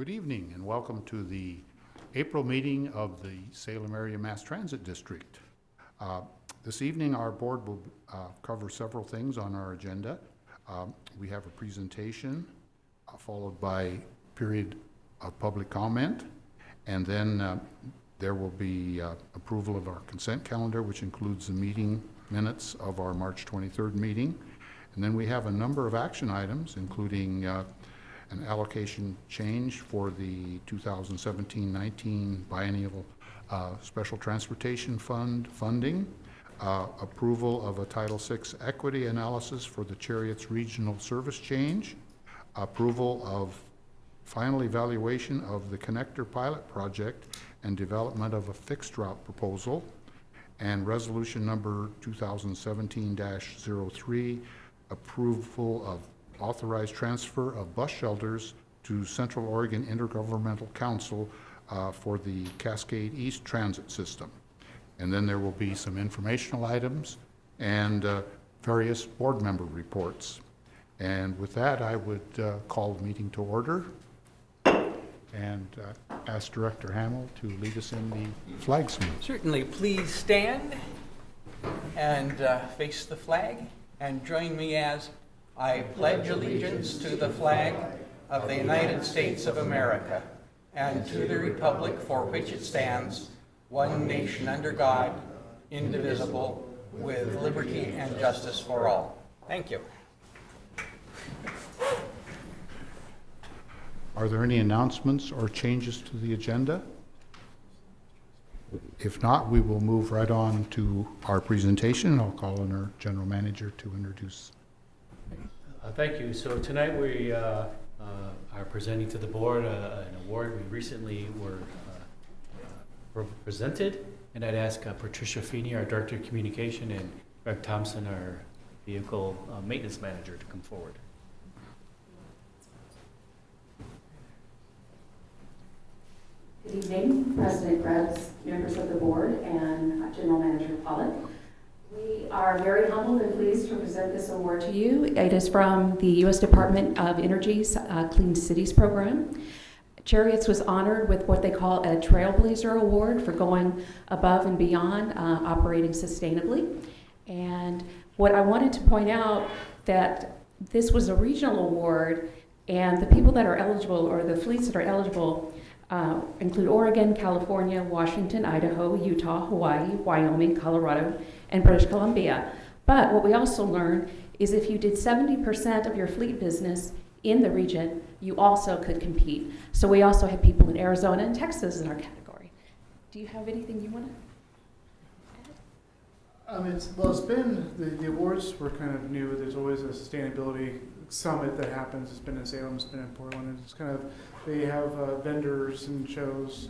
Good evening and welcome to the April meeting of the Salem Area Mass Transit District. This evening our board will cover several things on our agenda. We have a presentation followed by a period of public comment, and then there will be approval of our consent calendar, which includes the meeting minutes of our March 23rd meeting. And then we have a number of action items, including an allocation change for the 2017-19 Biennial Special Transportation Fund funding, approval of a Title VI equity analysis for the Cherriots regional service change, approval of final evaluation of the connector pilot project and development of a fixed route proposal, and resolution number 2017-03, approval of authorized transfer of bus shelters to Central Oregon Intergovernmental Council for the Cascade East transit system. And then there will be some informational items and various board member reports. And with that, I would call the meeting to order and ask Director Hamill to lead us in the flag salute. Certainly. Please stand and face the flag and join me as I pledge allegiance to the flag of the United States of America and to the republic for which it stands, one nation under God, indivisible, with liberty and justice for all. Thank you. Are there any announcements or changes to the agenda? If not, we will move right on to our presentation. I'll call on our general manager to introduce. Thank you. So tonight we are presenting to the board an award we recently were presented, and I'd ask Patricia Feeney, our Director of Communication, and Greg Thompson, our Vehicle Maintenance Manager, to come forward. Good evening, President Krebs, members of the board, and General Manager Pollock. We are very humbled and pleased to present this award to you. It is from the U.S. Department of Energy's Clean Cities program. Cherriots was honored with what they call a Trailblazer Award for going above and beyond operating sustainably. And what I wanted to point out that this was a regional award, and the people that are eligible, or the fleets that are eligible, include Oregon, California, Washington, Idaho, Utah, Hawaii, Wyoming, Colorado, and British Columbia. But what we also learned is if you did 70% of your fleet business in the region, you also could compete. So we also have people in Arizona and Texas in our category. Do you have anything you want to add? It's been, the awards were kind of new. There's always a sustainability summit that happens. It's been in Salem, it's been in Portland, and it's kind of, they have vendors and shows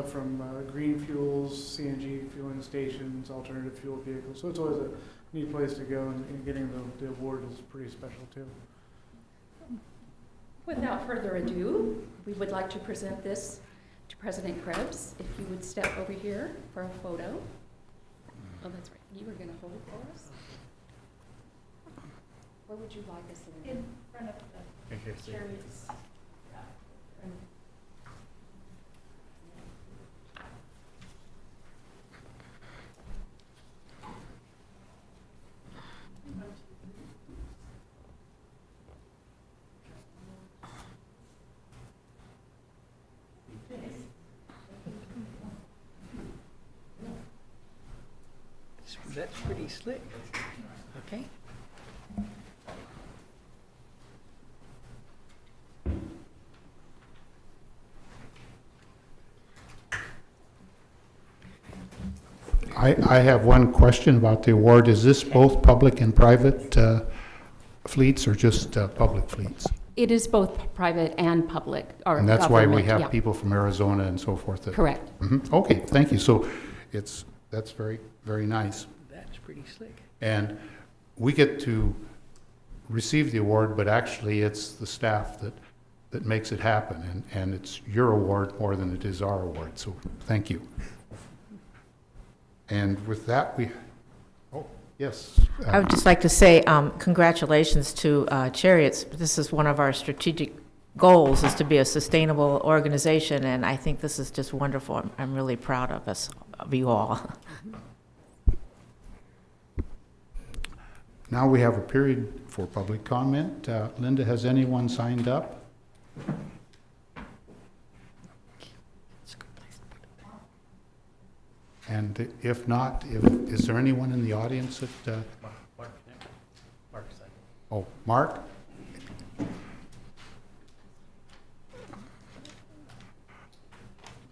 from green fuels, CNG fueling stations, alternative fuel vehicles. So it's always a neat place to go, and getting the award is pretty special too. Without further ado, we would like to present this to President Krebs. If you would step over here for a photo. Oh, that's right. You were going to hold it for us? Where would you like us in front of the Cherriots? That's pretty slick. Okay. I have one question about the award. Is this both public and private fleets, or just public fleets? It is both private and public. Or And that's why we government, have yeah. people from Arizona and so forth. Correct. Okay, thank you. So that's very, very nice. That's pretty slick. And we get to receive the award, but actually it's the staff that makes it happen. And it's your award more than it is our award. So thank you. And with that, yes. I would just like to say congratulations to Cherriots. This is one of our strategic goals is to be a sustainable organization, and I think this is just wonderful. I'm really proud of us, of you all. Now we have a period for public comment. Linda, has anyone signed up? And if not, is there anyone in the audience that, Mark's second. oh, Mark?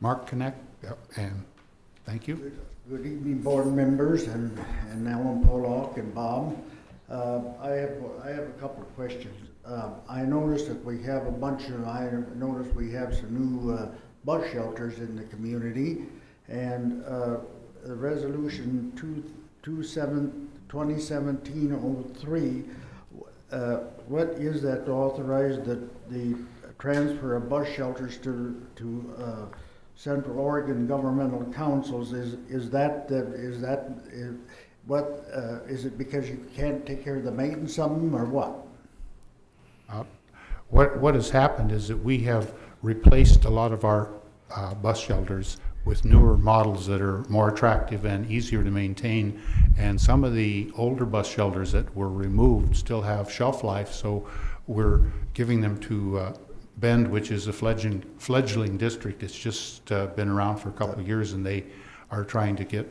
Mark Connect, yep, and thank you. Good evening, board members, and Alan, Pollock, and Bob. I have a couple of questions. I noticed that we have we have some new bus shelters in the community, and the resolution 2017-03, what is that to authorize the transfer of bus shelters to Central Oregon Governmental Councils? Is it because you can't take care of the maintenance of them, or what? What has happened is that we have replaced a lot of our bus shelters with newer models that are more attractive and easier to maintain. And some of the older bus shelters that were removed still have shelf life, so we're giving them to Bend, which is a fledgling district. It's just been around for a couple of years, and they are trying to get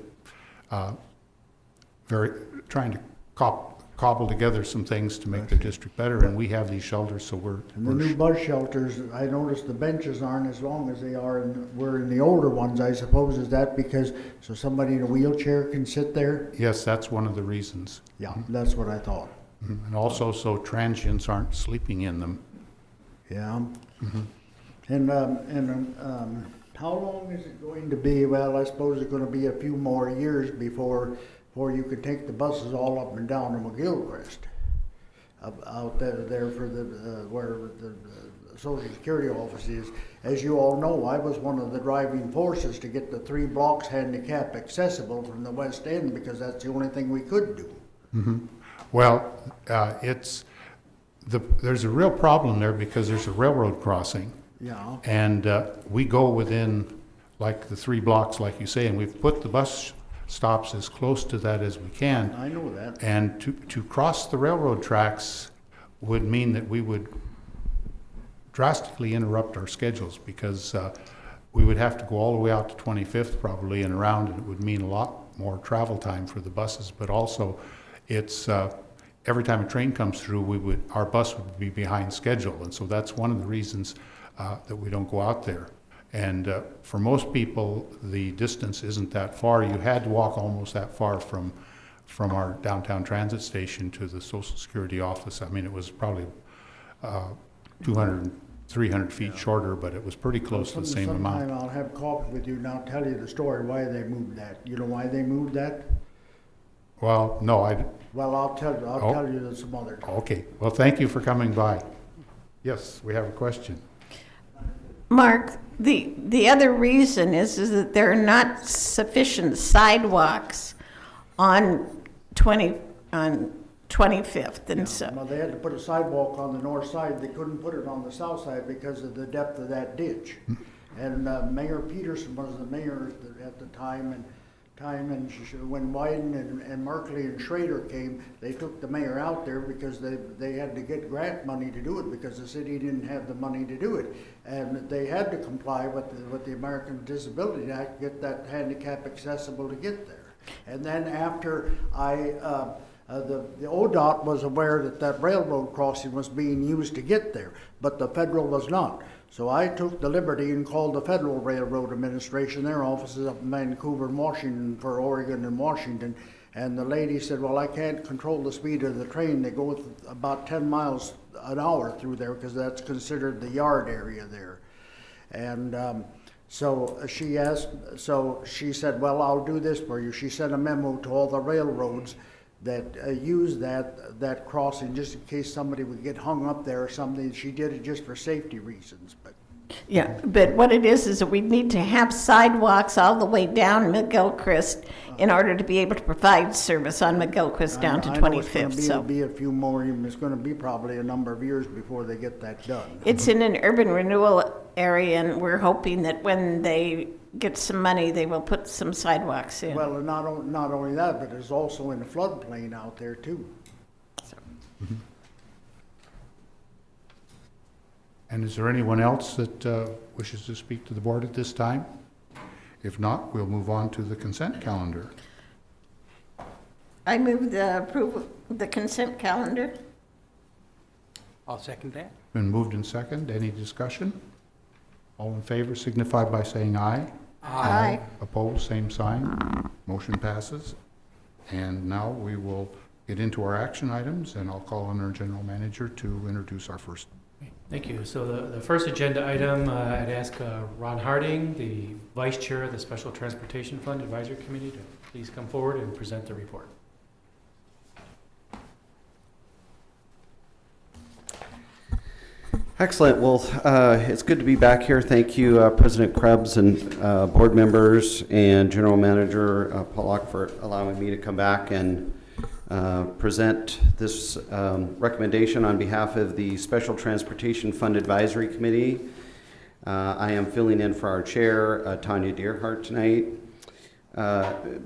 cobble together some things to make their district better, and we have these shelters, so And the new bus shelters, I noticed the benches aren't as long as they were in the older ones, I suppose. Is that because, so somebody in a wheelchair can sit there? Yes, that's one of the reasons. Yeah, that's what I thought. And also so transients aren't sleeping in them. Yeah. And how long is it going to be? Well, I suppose it's going to be a few more years before you could take the buses all up and down to McGilchrist, out there for where the Social Security office is. As you all know, I was one of the driving forces to get the 3 blocks handicap accessible from the west end, because that's the only thing we could do. Well, there's a real problem there because there's a railroad crossing. Yeah. And we go within like the 3 blocks, like you say, and we've put the bus stops as close to that as we can. I know that. And to cross the railroad tracks would mean that we would drastically interrupt our schedules, because we would have to go all the way out to 25th probably and around, and it would mean a lot more travel time for the buses. But also, it's every time a train comes through, our bus would be behind schedule, and so that's one of the reasons that we don't go out there. And for most people, the distance isn't that far. You had to walk almost that far from our downtown transit station to the Social Security office. I mean, it was probably 200, 300 feet shorter, but it was pretty close to the same amount. Sometime I'll have coffee with you and I'll tell you the story why they moved that. You know why they moved that? Well, no, Well, I'll tell you that some other time. okay. Well, thank you for coming by. Yes, we have a question. Mark, the other reason is that there are not sufficient sidewalks on 25th, and so. Well, they had to put a sidewalk on the north side. They couldn't put it on the south side because of the depth of that ditch. And Mayor Peterson was the mayor at the time, and when Wyden and Merkley and Schrader came, they took the mayor out there because they had to get grant money to do it, because the city didn't have the money to do it. And they had to comply with the American Disability Act, get that handicap accessible to get there. And then after the ODOT was aware that railroad crossing was being used to get there, but the federal was not. So I took the liberty and called the Federal Railroad Administration, their offices up in Vancouver and Washington, for Oregon and Washington, and the lady said, well, I can't control the speed of the train. They go with about 10 miles an hour through there because that's considered the yard area there. And so she said, well, I'll do this for you. She sent a memo to all the railroads that use that crossing just in case somebody would get hung up there or something. She did it just for safety reasons. But Yeah, but what it is that we need to have sidewalks all the way down McGilchrist in order to be able to provide service on McGilchrist down to I know it's gonna 25th, so. be a few more, it's gonna be probably a number of years before they get that done. It's in an urban renewal area, and we're hoping that when they get some money, they will put some sidewalks in. Well, and not only that, but it's also in the floodplain out there too. And is there anyone else that wishes to speak to the board at this time? If not, we'll move on to the consent calendar. I move the approval of the consent calendar. I'll second that. Been moved and second. Any discussion? All in favor signify by saying aye. Aye. Opposed, same sign. Motion passes. And now we will get into our action items, and I'll call on our general manager to introduce our first. Thank you. So the first agenda item, I'd ask Ron Harding, the Vice Chair of the Special Transportation Fund Advisory Committee, to please come forward and present the report. Excellent. Well, it's good to be back here. Thank you, President Krebs and board members and General Manager Pollock for allowing me to come back and present this recommendation on behalf of the Special Transportation Fund Advisory Committee. I am filling in for our chair, Tanya Deerhart, tonight.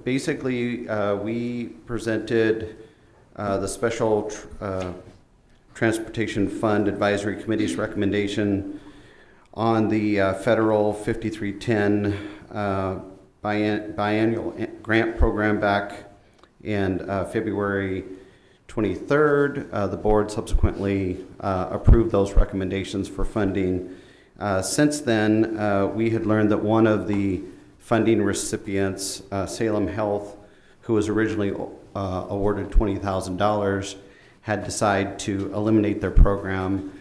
Basically, we presented the Special Transportation Fund Advisory Committee's recommendation on the federal 5310 biennial grant program back in February 23rd. The board subsequently approved those recommendations for funding. Since then, we had learned that one of the funding recipients, Salem Health, who was originally awarded $20,000, had decided to eliminate their program.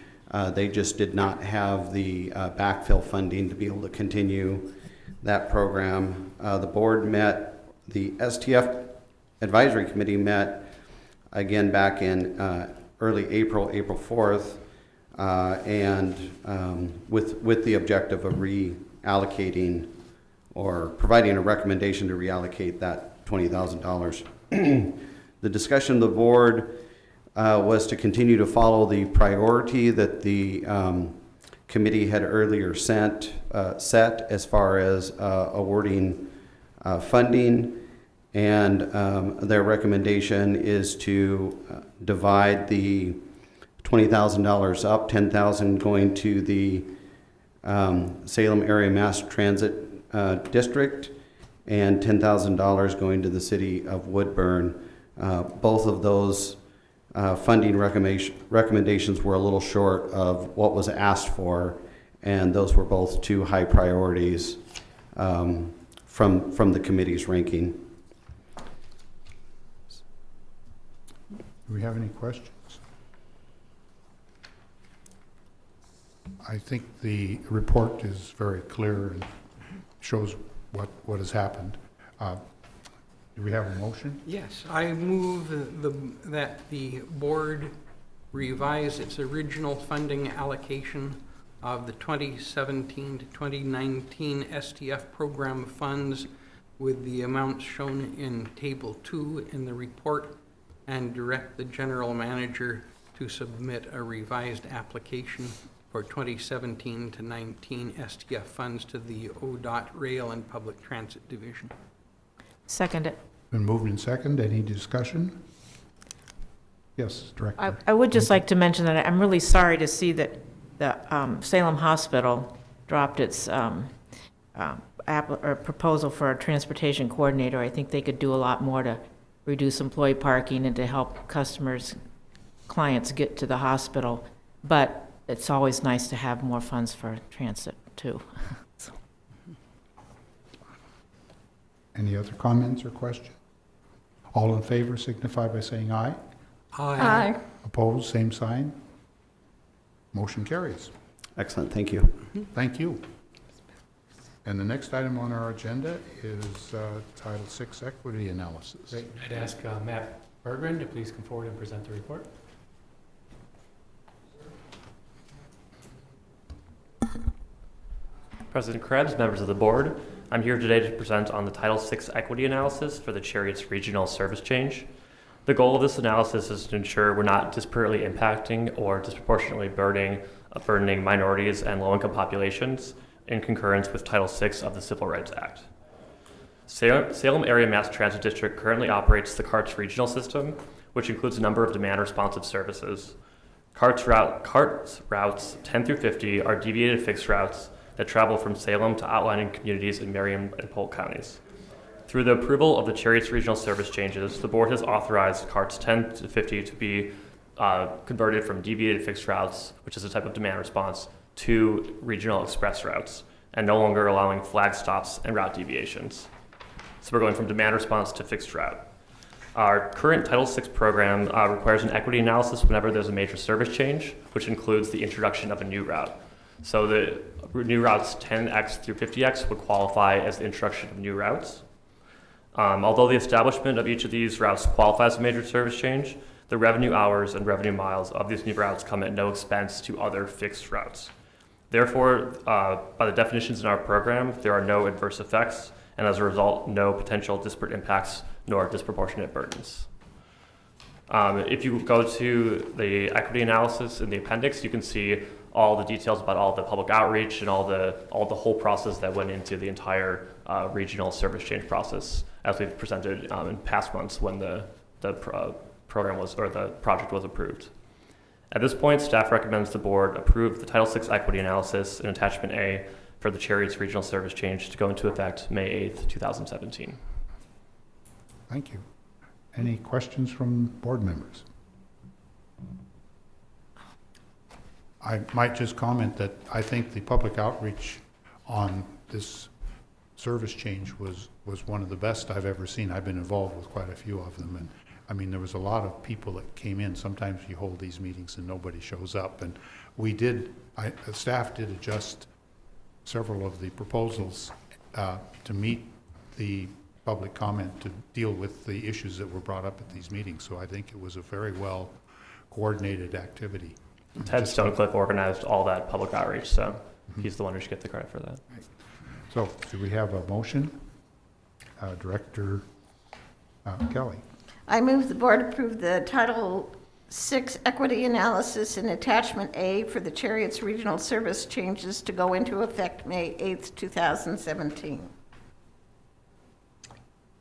They just did not have the backfill funding to be able to continue that program. The board met, the STF Advisory Committee met again back in early April, April 4th, and with the objective of reallocating or providing a recommendation to reallocate that $20,000. The discussion of the board was to continue to follow the priority that the committee had earlier set as far as awarding funding, and their recommendation is to divide the $20,000 up, $10,000 going to the Salem Area Mass Transit District and $10,000 going to the city of Woodburn. Both of those funding recommendations were a little short of what was asked for, and those were both two high priorities from the committee's ranking. Do we have any questions? I think the report is very clear and shows what has happened. Do we have a motion? Yes, I move that the board revise its original funding allocation of the 2017 to 2019 STF program funds with the amounts shown in Table 2 in the report, and direct the general manager to submit a revised application for 2017 to 19 STF funds to the ODOT Rail and Public Transit Division. Second it. Been moved and second. Any discussion? Yes, Director. I would just like to mention that I'm really sorry to see that the Salem Hospital dropped its proposal for a transportation coordinator. I think they could do a lot more to reduce employee parking and to help clients get to the hospital. But it's always nice to have more funds for transit, too. Any other comments or questions? All in favor signify by saying aye. Aye. Opposed, same sign. Motion carries. Excellent, thank you. Thank you. And the next item on our agenda is Title VI Equity Analysis. Great. I'd ask Matt Bergren to please come forward and present the report. President Krebs, members of the board, I'm here today to present on the Title VI equity analysis for the Cherriots regional service change. The goal of this analysis is to ensure we're not disparately impacting or disproportionately burdening minorities and low-income populations in concurrence with Title VI of the Civil Rights Act. Salem Area Mass Transit District currently operates the CARTS regional system, which includes a number of demand-responsive services. CARTS routes 10 through 50 are deviated fixed routes that travel from Salem to outlying communities in Marion and Polk counties. Through the approval of the Cherriots regional service changes, the board has authorized CARTS 10 to 50 to be converted from deviated fixed routes, which is a type of demand response, to regional express routes, and no longer allowing flag stops and route deviations. So we're going from demand response to fixed route. Our current Title VI program requires an equity analysis whenever there's a major service change, which includes the introduction of a new route. So the new routes 10X through 50X would qualify as the introduction of new routes. Although the establishment of each of these routes qualifies as a major service change, the revenue hours and revenue miles of these new routes come at no expense to other fixed routes. Therefore, by the definitions in our program, there are no adverse effects, and as a result, no potential disparate impacts nor disproportionate burdens. If you go to the equity analysis in the appendix, you can see all the details about all the public outreach and all the whole process that went into the entire regional service change process, as we've presented in past months when the program was, or the project was approved. At this point, staff recommends the board approve the Title VI equity analysis in Attachment A for the Cherriots regional service change to go into effect May 8th, 2017. Thank you. Any questions from board members? I might just comment that I think the public outreach on this service change was one of the best I've ever seen. I've been involved with quite a few of them, and I mean, there was a lot of people that came in. Sometimes you hold these meetings and nobody shows up, and the staff did adjust several of the proposals to meet the public comment to deal with the issues that were brought up at these meetings. So I think it was a very well coordinated activity. Ted Stonecliffe organized all that public outreach, so he's the one who should get the credit for that. Right. So do we have a motion? Director Kelly. I move the board approve the Title VI equity analysis in Attachment A for the Cherriots regional service changes to go into effect May 8th, 2017.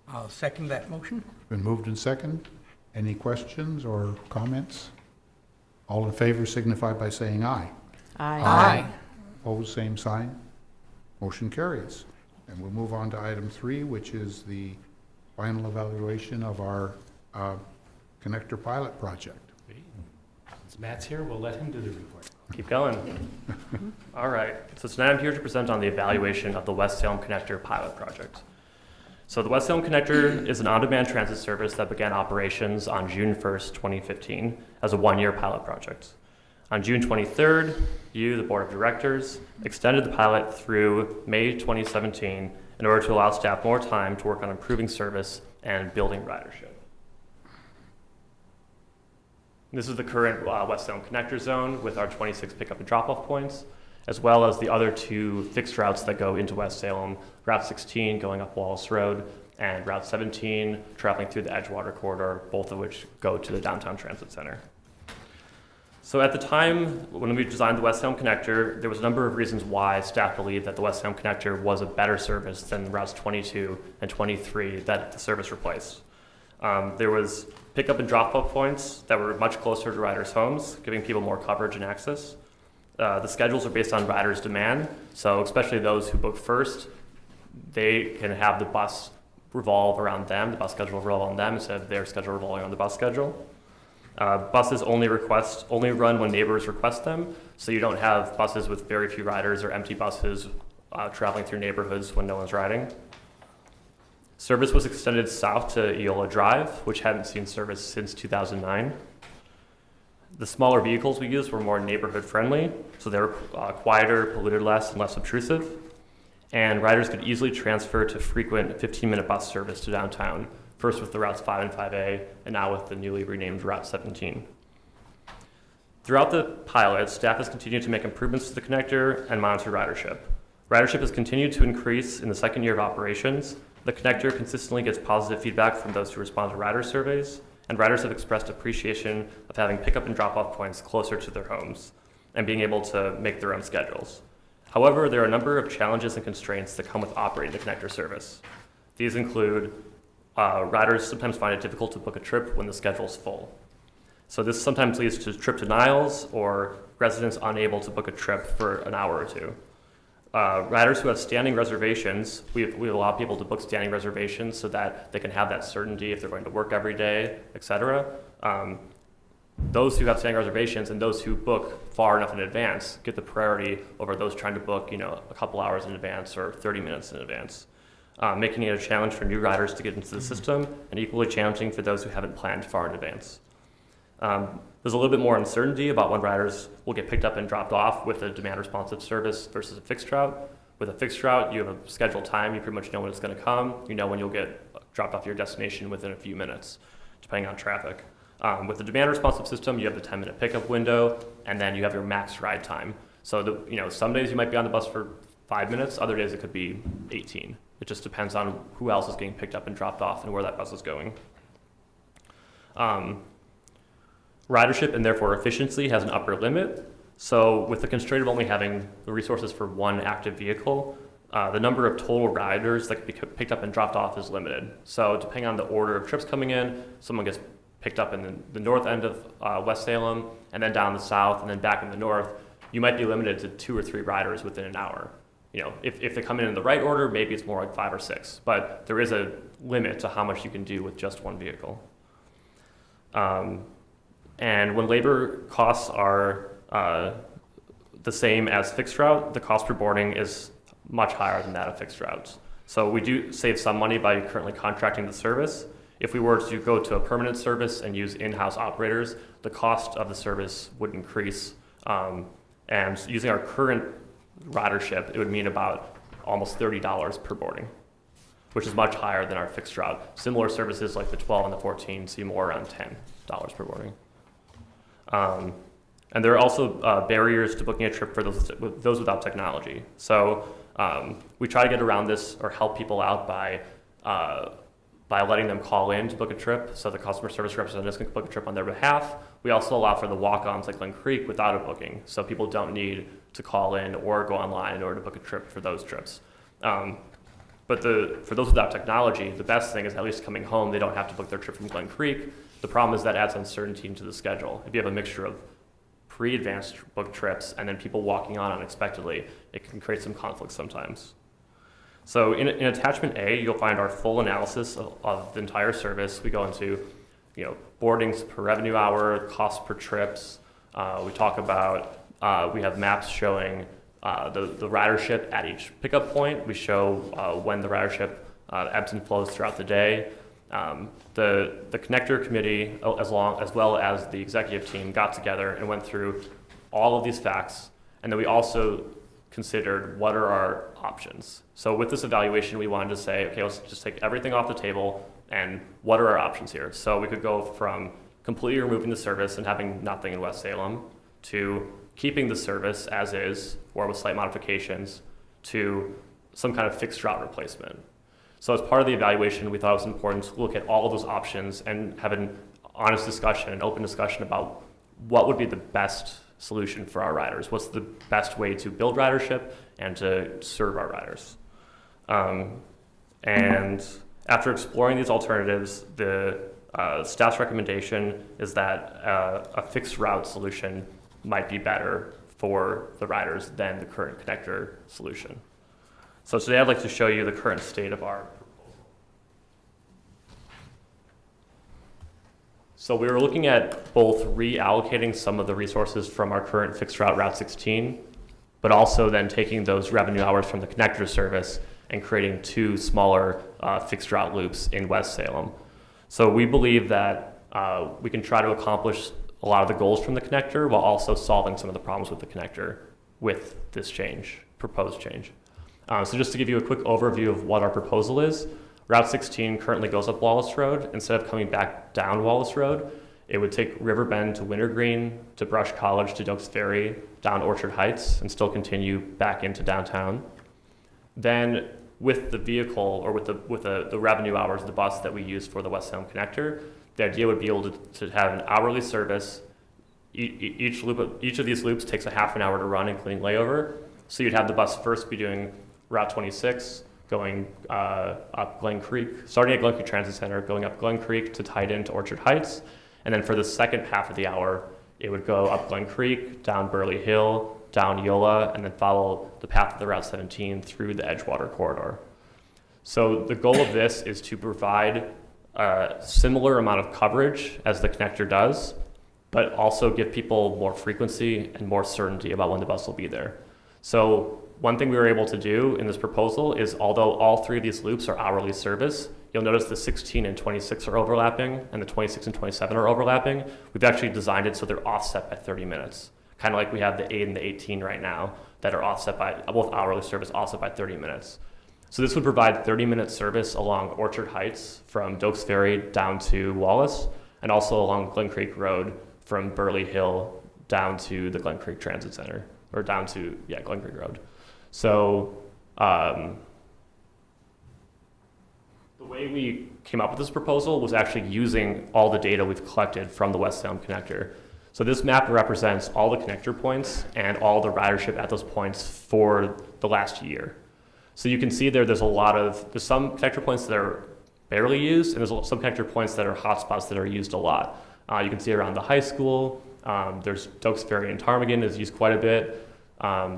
I'll second that motion. Been moved and second. Any questions or comments? All in favor signify by saying aye. Aye. Opposed, same sign. Motion carries. And we'll move on to item 3, which is the final evaluation of our connector pilot project. Since Matt's here, we'll let him do the report. Keep going. All right. So tonight I'm here to present on the evaluation of the West Salem Connector pilot project. So the West Salem Connector is an on-demand transit service that began operations on June 1st, 2015 as a one-year pilot project. On June 23rd, you, the board of directors, extended the pilot through May 2017 in order to allow staff more time to work on improving service and building ridership. This is the current West Salem Connector zone with our 26 pickup and drop-off points, as well as the other 2 fixed routes that go into West Salem, Route 16 going up Wallace Road, and Route 17 traveling through the Edgewater corridor, both of which go to the downtown transit center. So at the time when we designed the West Salem Connector, there was a number of reasons why staff believed that the West Salem Connector was a better service than routes 22 and 23 that the service replaced. There was pickup and drop-off points that were much closer to riders' homes, giving people more coverage and access. The schedules are based on riders' demand, so especially those who book first, they can have the bus revolve around them, the bus schedule revolve on them instead of their schedule revolving on the bus schedule. Buses only run when neighbors request them, so you don't have buses with very few riders or empty buses traveling through neighborhoods when no one's riding. Service was extended south to Eola Drive, which hadn't seen service since 2009. The smaller vehicles we used were more neighborhood friendly, so they were quieter, polluted less, and less obtrusive. And riders could easily transfer to frequent 15-minute bus service to downtown, first with the routes 5 and 5A, and now with the newly renamed Route 17. Throughout the pilot, staff has continued to make improvements to the connector and monitor ridership. Ridership has continued to increase in the second year of operations. The connector consistently gets positive feedback from those who respond to rider surveys, and riders have expressed appreciation of having pickup and drop-off points closer to their homes and being able to make their own schedules. However, there are a number of challenges and constraints that come with operating the connector service. These include riders sometimes find it difficult to book a trip when the schedule is full. So this sometimes leads to trip denials or residents unable to book a trip for an hour or two. Riders who have standing reservations, we allow people to book standing reservations so that they can have that certainty if they're going to work every day, et cetera. Those who have standing reservations and those who book far enough in advance get the priority over those trying to book, a couple hours in advance or 30 minutes in advance, making it a challenge for new riders to get into the system and equally challenging for those who haven't planned far in advance. There's a little bit more uncertainty about when riders will get picked up and dropped off with a demand responsive service versus a fixed route. With a fixed route, you have a scheduled time, you pretty much know when it's going to come, you know when you'll get dropped off your destination within a few minutes, depending on traffic. With the demand responsive system, you have the 10-minute pickup window, and then you have your max ride time. So some days you might be on the bus for 5 minutes, other days it could be 18. It just depends on who else is getting picked up and dropped off and where that bus is going. Ridership and therefore efficiency has an upper limit. So with the constraint of only having the resources for one active vehicle, the number of total riders that can be picked up and dropped off is limited. So depending on the order of trips coming in, someone gets picked up in the north end of West Salem, and then down the south, and then back in the north, you might be limited to 2 or 3 riders within an hour. If they come in the right order, maybe it's more like 5 or 6, but there is a limit to how much you can do with just one vehicle. And when labor costs are the same as fixed route, the cost per boarding is much higher than that of fixed routes. So we do save some money by currently contracting the service. If we were to go to a permanent service and use in-house operators, the cost of the service would increase. And using our current ridership, it would mean about almost $30 per boarding, which is much higher than our fixed route. Similar services like the 12 and the 14 see more around $10 per boarding. And there are also barriers to booking a trip for those without technology. So we try to get around this or help people out by letting them call in to book a trip, so the customer service representatives can book a trip on their behalf. We also allow for the walk-ons like Glen Creek without a booking, so people don't need to call in or go online in order to book a trip for those trips. But for those without technology, the best thing is at least coming home, they don't have to book their trip from Glen Creek. The problem is that adds uncertainty into the schedule. If you have a mixture of pre-advanced booked trips and then people walking on unexpectedly, it can create some conflict sometimes. So in attachment A, you'll find our full analysis of the entire service. We go into boardings per revenue hour, cost per trips. We talk about, we have maps showing the ridership at each pickup point. We show when the ridership ebbs and flows throughout the day. The connector committee, as well as the executive team, got together and went through all of these facts, and then we also considered what are our options. So with this evaluation, we wanted to say, okay, let's just take everything off the table, and what are our options here? So we could go from completely removing the service and having nothing in West Salem, to keeping the service as is, or with slight modifications, to some kind of fixed route replacement. So as part of the evaluation, we thought it was important to look at all of those options and have an honest discussion, an open discussion about what would be the best solution for our riders. What's the best way to build ridership and to serve our riders? And after exploring these alternatives, the staff's recommendation is that a fixed route solution might be better for the riders than the current connector solution. So today I'd like to show you the current state of our proposal. So we were looking at both reallocating some of the resources from our current fixed route, Route 16, but also then taking those revenue hours from the connector service and creating 2 smaller fixed route loops in West Salem. So we believe that we can try to accomplish a lot of the goals from the connector while also solving some of the problems with the connector with this change, proposed change. So just to give you a quick overview of what our proposal is, Route 16 currently goes up Wallace Road. Instead of coming back down Wallace Road, it would take Riverbend to Wintergreen, to Brush College, to Doakes Ferry, down Orchard Heights, and still continue back into downtown. Then with the vehicle or with the revenue hours of the bus that we use for the West Salem connector, the idea would be able to have an hourly service. Each of these loops takes a half an hour to run, including layover. So you'd have the bus first be doing Route 26, going up Glen Creek, starting at Glen Creek Transit Center, going up Glen Creek to tie it into Orchard Heights. And then for the second half of the hour, it would go up Glen Creek, down Burley Hill, down Yola, and then follow the path of the Route 17 through the Edgewater corridor. So the goal of this is to provide a similar amount of coverage as the connector does, but also give people more frequency and more certainty about when the bus will be there. So one thing we were able to do in this proposal is, although all three of these loops are hourly service, you'll notice the 16 and 26 are overlapping and the 26 and 27 are overlapping. We've actually designed it so they're offset by 30 minutes. Kind of like we have the 8 and the 18 right now that are offset by, both hourly service, offset by 30 minutes. So this would provide 30-minute service along Orchard Heights from Dokes Ferry down to Wallace, and also along Glen Creek Road from Burley Hill down to the Glen Creek Transit Center, or down to, Glen Creek Road. So the way we came up with this proposal was actually using all the data we've collected from the West Salem connector. So this map represents all the connector points and all the ridership at those points for the last year. So you can see there's some connector points that are barely used, and there's some connector points that are hotspots that are used a lot. You can see around the high school, there's Dokes Ferry and Ptarmigan is used quite a bit.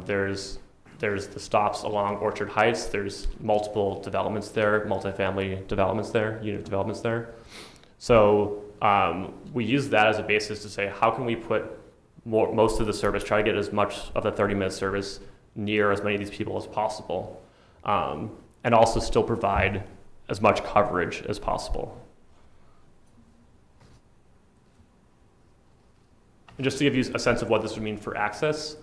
There's the stops along Orchard Heights. There's multiple developments there, multifamily developments there, unit developments there. So we use that as a basis to say, how can we put most of the service, try to get as much of the 30-minute service near as many of these people as possible, and also still provide as much coverage as possible. And just to give you a sense of what this would mean for access,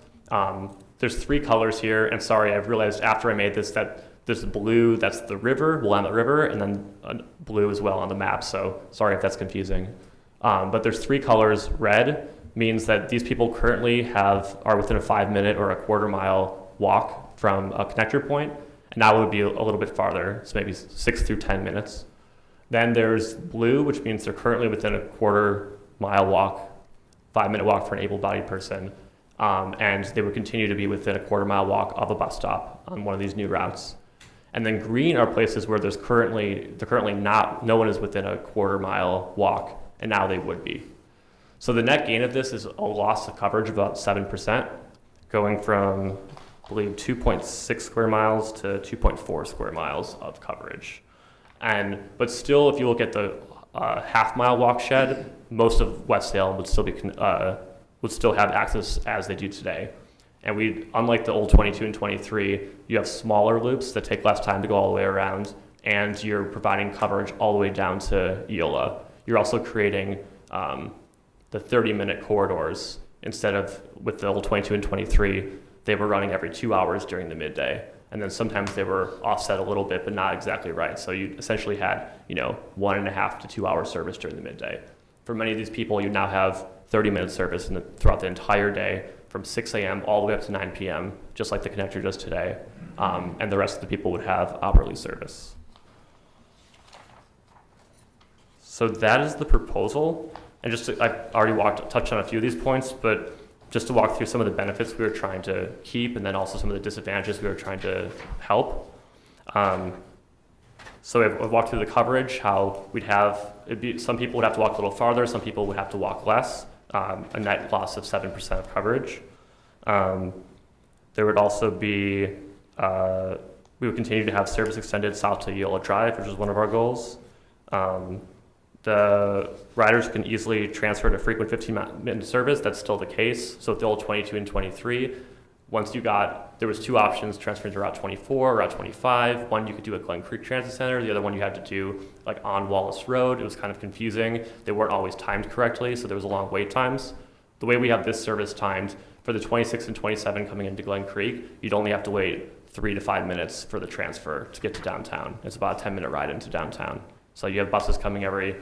there's 3 colors here, and sorry, I've realized after I made this that there's blue, that's the river, Willamette River, and then blue as well on the map, so sorry if that's confusing. But there's 3 colors. Red means that these people currently are within a 5-minute or a quarter-mile walk from a connector point, and now it would be a little bit farther, so maybe 6 through 10 minutes. Then there's blue, which means they're currently within a quarter-mile walk, 5-minute walk for an able-bodied person, and they would continue to be within a quarter-mile walk of a bus stop on one of these new routes. And then green are places where no one is within a quarter-mile walk, and now they would be. So the net gain of this is a loss of coverage of about 7%, going from, I believe, 2.6 square miles to 2.4 square miles of coverage. But still, if you look at the half-mile walk shed, most of West Salem would still have access as they do today. And unlike the old 22 and 23, you have smaller loops that take less time to go all the way around, and you're providing coverage all the way down to Yola. You're also creating the 30-minute corridors instead of, with the old 22 and 23, they were running every 2 hours during the midday. And then sometimes they were offset a little bit, but not exactly right. So you essentially had, 1.5 to 2 hour service during the midday. For many of these people, you now have 30-minute service throughout the entire day, from 6 a.m. all the way up to 9 p.m., just like the connector does today. And the rest of the people would have hourly service. So that is the proposal. And I've already touched on a few of these points, but just to walk through some of the benefits we were trying to keep, and then also some of the disadvantages we were trying to help. So I've walked through the coverage, how some people would have to walk a little farther, some people would have to walk less, a net loss of 7% of coverage. There would also be, we would continue to have service extended south to Yola Drive, which is one of our goals. The riders can easily transfer to frequent 15-minute service. That's still the case. So with the old 22 and 23, there was 2 options transferring to Route 24 or Route 25. One you could do at Glen Creek Transit Center. The other one you had to do on Wallace Road. It was kind of confusing. They weren't always timed correctly, so there was long wait times. The way we have this service timed, for the 26 and 27 coming into Glen Creek, you'd only have to wait 3 to 5 minutes for the transfer to get to downtown. It's about a 10-minute ride into downtown. So you have buses coming every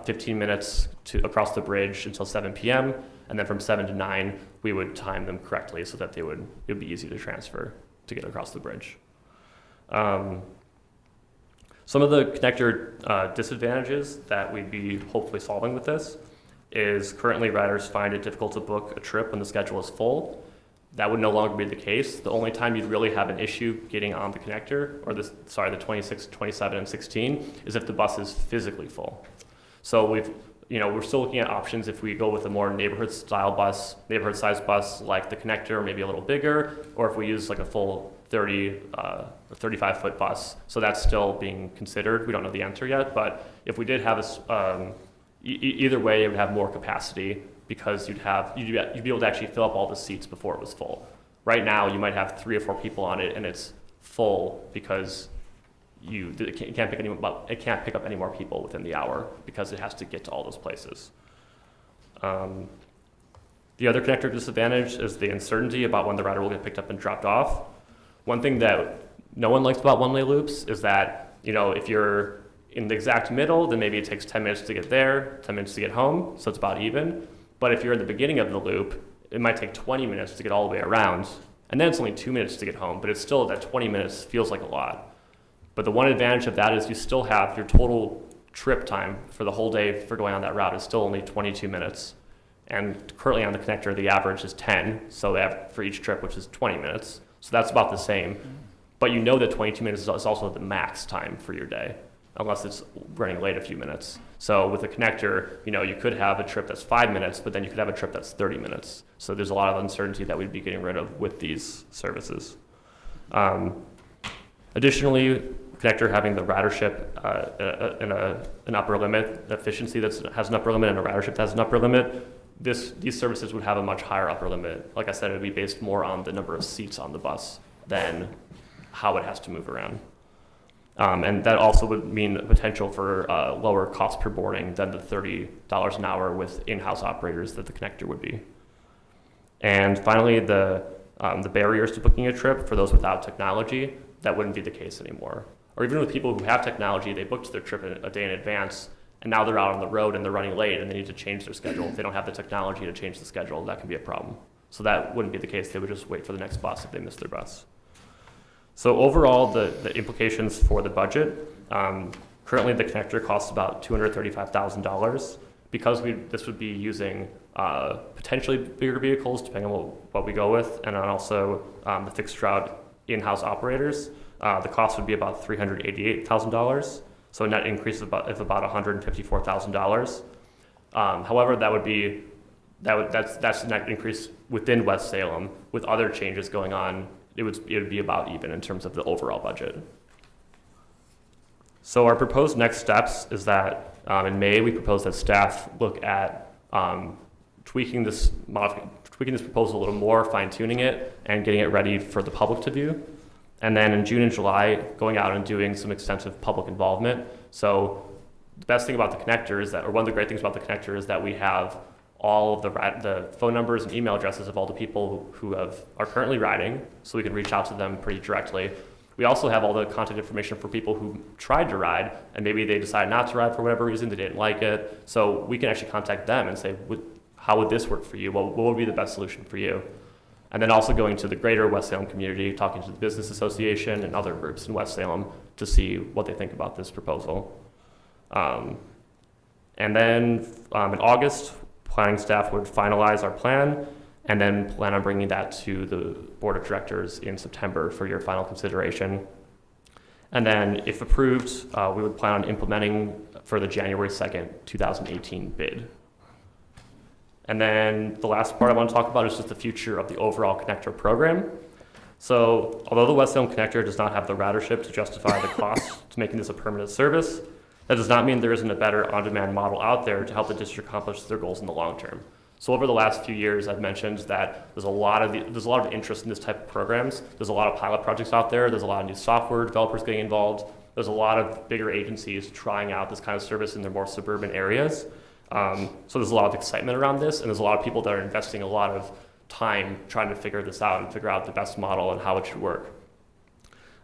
15 minutes across the bridge until 7 p.m., and then from 7 to 9, we would time them correctly so that it would be easy to transfer to get across the bridge. Some of the connector disadvantages that we'd be hopefully solving with this is currently riders find it difficult to book a trip when the schedule is full. That would no longer be the case. The only time you'd really have an issue getting on the connector, or the 26, 27, and 16, is if the bus is physically full. So we're still looking at options if we go with a more neighborhood-sized bus like the connector, or maybe a little bigger, or if we use like a full 30 or 35-foot bus. So that's still being considered. We don't know the answer yet, but if we did have either way, it would have more capacity because you'd be able to actually fill up all the seats before it was full. Right now, you might have 3 or 4 people on it, and it's full because it can't pick up any more people within the hour because it has to get to all those places. The other connector disadvantage is the uncertainty about when the rider will get picked up and dropped off. One thing that no one likes about one-way loops is that, if you're in the exact middle, then maybe it takes 10 minutes to get there, 10 minutes to get home, so it's about even. But if you're in the beginning of the loop, it might take 20 minutes to get all the way around, and then it's only 2 minutes to get home, but it's still that 20 minutes feels like a lot. But the one advantage of that is you still have your total trip time for the whole day for going on that route is still only 22 minutes. And currently on the connector, the average is 10, so they have for each trip, which is 20 minutes. So that's about the same. But you know that 22 minutes is also the max time for your day, unless it's running late a few minutes. So with a connector, you could have a trip that's 5 minutes, but then you could have a trip that's 30 minutes. So there's a lot of uncertainty that we'd be getting rid of with these services. Additionally, connector having the ridership an upper limit, efficiency that has an upper limit, and a ridership that has an upper limit, these services would have a much higher upper limit. Like I said, it would be based more on the number of seats on the bus than how it has to move around. And that also would mean potential for lower cost per boarding than the $30 an hour with in-house operators that the connector would be. And finally, the barriers to booking a trip for those without technology, that wouldn't be the case anymore. Or even with people who have technology, they booked their trip a day in advance, and now they're out on the road and they're running late and they need to change their schedule. If they don't have the technology to change the schedule, that can be a problem. So that wouldn't be the case. They would just wait for the next bus if they missed their bus. So overall, the implications for the budget, currently the connector costs about $235,000. Because this would be using potentially bigger vehicles, depending on what we go with, and then also the fixed route in-house operators, the cost would be about $388,000. So a net increase of about $154,000. However, that's a net increase within West Salem. With other changes going on, it would be about even in terms of the overall budget. So our proposed next steps is that in May we propose that staff look at tweaking this proposal a little more, fine-tuning it, and getting it ready for the public to view. And then in June and July, going out and doing some extensive public involvement. So the best thing about the connector is that, or one of the great things about the connector is that we have all of the phone numbers and email addresses of all the people who are currently riding, so we can reach out to them pretty directly. We also have all the contact information for people who tried to ride, and maybe they decided not to ride for whatever reason, they didn't like it. So we can actually contact them and say, how would this work for you? What would be the best solution for you? And then also going to the greater West Salem community, talking to the Business Association and other groups in West Salem to see what they think about this proposal. And then in August, planning staff would finalize our plan and then plan on bringing that to the board of directors in September for your final consideration. And then if approved, we would plan on implementing for the January 2nd, 2018 bid. And then the last part I want to talk about is just the future of the overall connector program. So although the West Salem connector does not have the ridership to justify the cost to making this a permanent service, that does not mean there isn't a better on-demand model out there to help the district accomplish their goals in the long term. So over the last few years, I've mentioned that there's a lot of interest in this type of programs. There's a lot of pilot projects out there. There's a lot of new software developers getting involved. There's a lot of bigger agencies trying out this kind of service in their more suburban areas. So there's a lot of excitement around this, and there's a lot of people that are investing a lot of time trying to figure this out and figure out the best model and how it should work.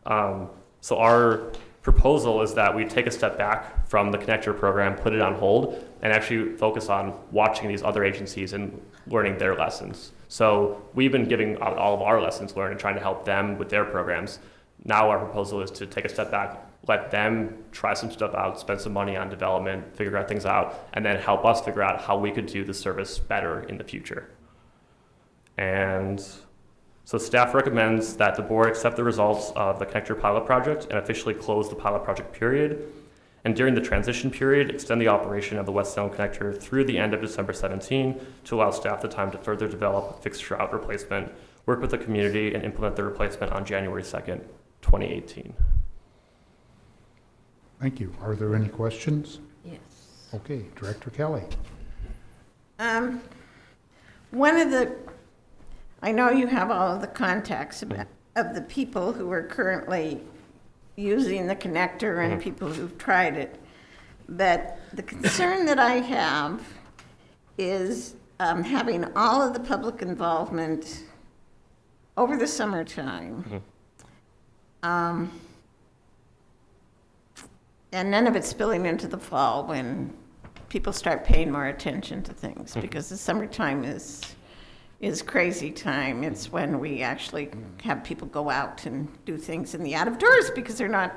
So our proposal is that we take a step back from the connector program, put it on hold, and actually focus on watching these other agencies and learning their lessons. So we've been giving out all of our lessons learned and trying to help them with their programs. Now our proposal is to take a step back, let them try some stuff out, spend some money on development, figure out things out, and then help us figure out how we could do the service better in the future. And so staff recommends that the board accept the results of the connector pilot project and officially close the pilot project period. And during the transition period, extend the operation of the West Salem connector through the end of December 17 to allow staff the time to further develop a fixed route replacement, work with the community, and implement the replacement on January 2nd, 2018. Thank you. Are there any questions? Yes. Okay, Director Kelly. I know you have all of the contacts of the people who are currently using the connector and people who've tried it. But the concern that I have is having all of the public involvement over the summertime. And none of it spilling into the fall when people start paying more attention to things, because the summertime is crazy time. It's when we actually have people go out and do things in the out of doors, because they're not,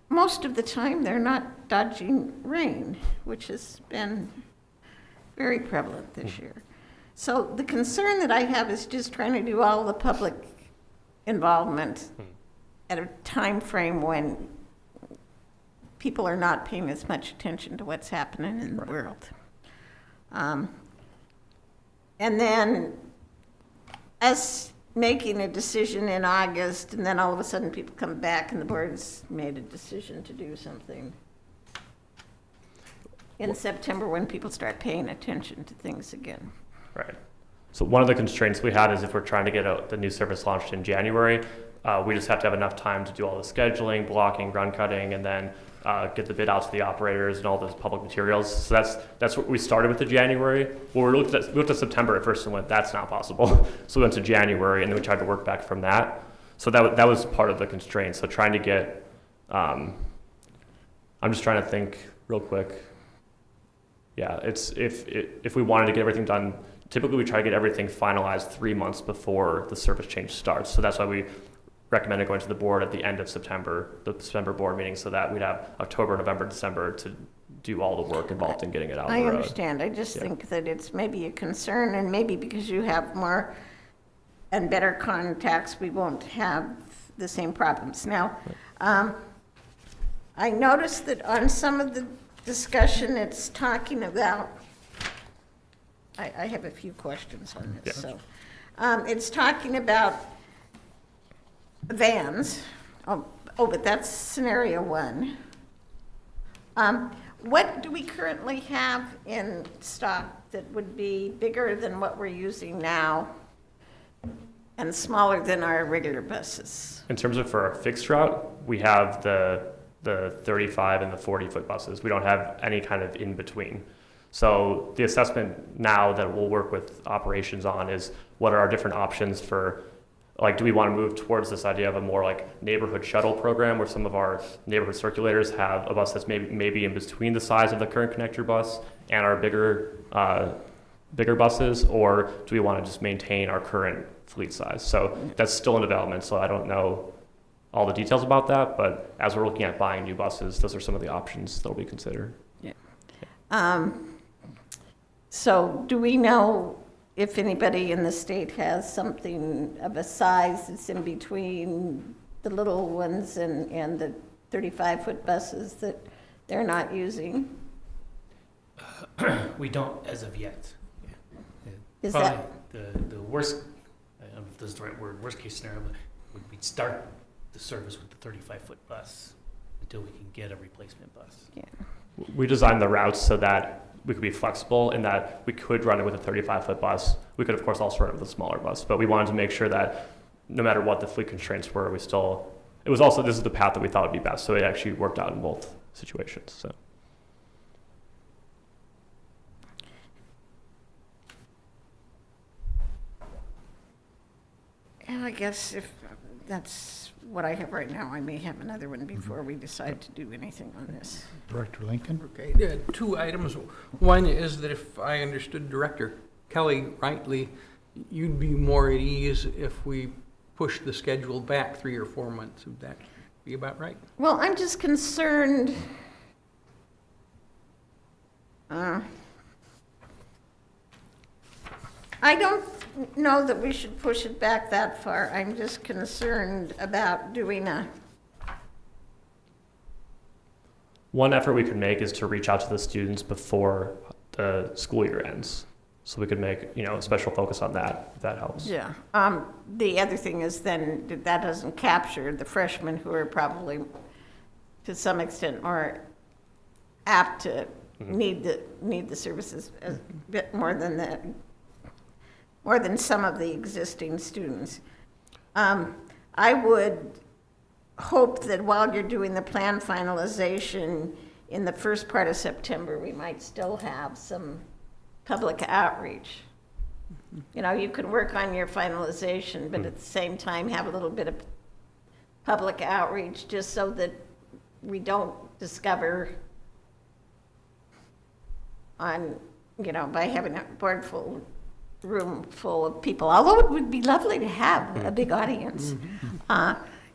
most of the time, they're not dodging rain, which has been very prevalent this year. So the concern that I have is just trying to do all the public involvement at a time frame when people are not paying as much attention to what's happening in the world. And then us making a decision in August, and then all of a sudden people come back and the board's made a decision to do something in September when people start paying attention to things again. Right. So one of the constraints we had is if we're trying to get the new service launched in January, we just have to have enough time to do all the scheduling, blocking, run cutting, and then get the bid out to the operators and all those public materials. So that's what we started with the January. Well, we looked at September at first and went, that's not possible. So we went to January, and then we tried to work back from that. So that was part of the constraint. So trying to get, I'm just trying to think real quick. Yeah, it's if we wanted to get everything done, typically we try to get everything finalized 3 months before the service change starts. So that's why we recommended going to the board at the end of September, the September board meeting, so that we'd have October, November, December to do all the work involved in getting it out on the road. I understand. I just think that it's maybe a concern, and maybe because you have more and better contacts, we won't have the same problems. Now, I noticed that on some of the discussion, it's talking about, I have a few questions on this. Yeah. So, it's talking about vans. But that's scenario one. What do we currently have in stock that would be bigger than what we're using now and smaller than our regular buses? In terms of for our fixed route, we have the 35 and the 40-foot buses. We don't have any kind of in between. So the assessment now that we'll work with operations on is what are our different options for, like, do we want to move towards this idea of a more like neighborhood shuttle program where some of our neighborhood circulators have a bus that's maybe in between the size of the current connector bus and our bigger buses, or do we want to just maintain our current fleet size? So that's still in development, so I don't know all the details about that, but as we're looking at buying new buses, those are some of the options that will be considered. Yeah. So do we know if anybody in the state has something of a size that's in between the little ones and the 35-foot buses that they're not using? We don't as of yet. Is Probably that the worst, I don't know if this is the right word, worst case scenario would be start the service with the 35-foot bus until we can get a replacement bus. yeah. We designed the routes so that we could be flexible in that we could run it with a 35-foot bus. We could, of course, also run it with a smaller bus, but we wanted to make sure that no matter what the fleet constraints were, this is the path that we thought would be best. So it actually worked out in both situations. So. And I guess if that's what I have right now, I may have another one before we decide to do anything on this. Director Lincoln? Okay, two items. One is that if I understood Director Kelly rightly, you'd be more at ease if we push the schedule back 3 or 4 months. Would that be about right? Well, I'm just concerned. I don't know that we should push it back that far. I'm just concerned about doing a, One effort we could make is to reach out to the students before the school year ends. So we could make, a special focus on that, if that helps. yeah. The other thing is then that doesn't capture the freshmen who are probably, to some extent, more apt to need the services a bit more than some of the existing students. I would hope that while you're doing the plan finalization in the first part of September, we might still have some public outreach. You can work on your finalization, but at the same time have a little bit of public outreach just so that we don't discover by having a room full of people, although it would be lovely to have a big audience.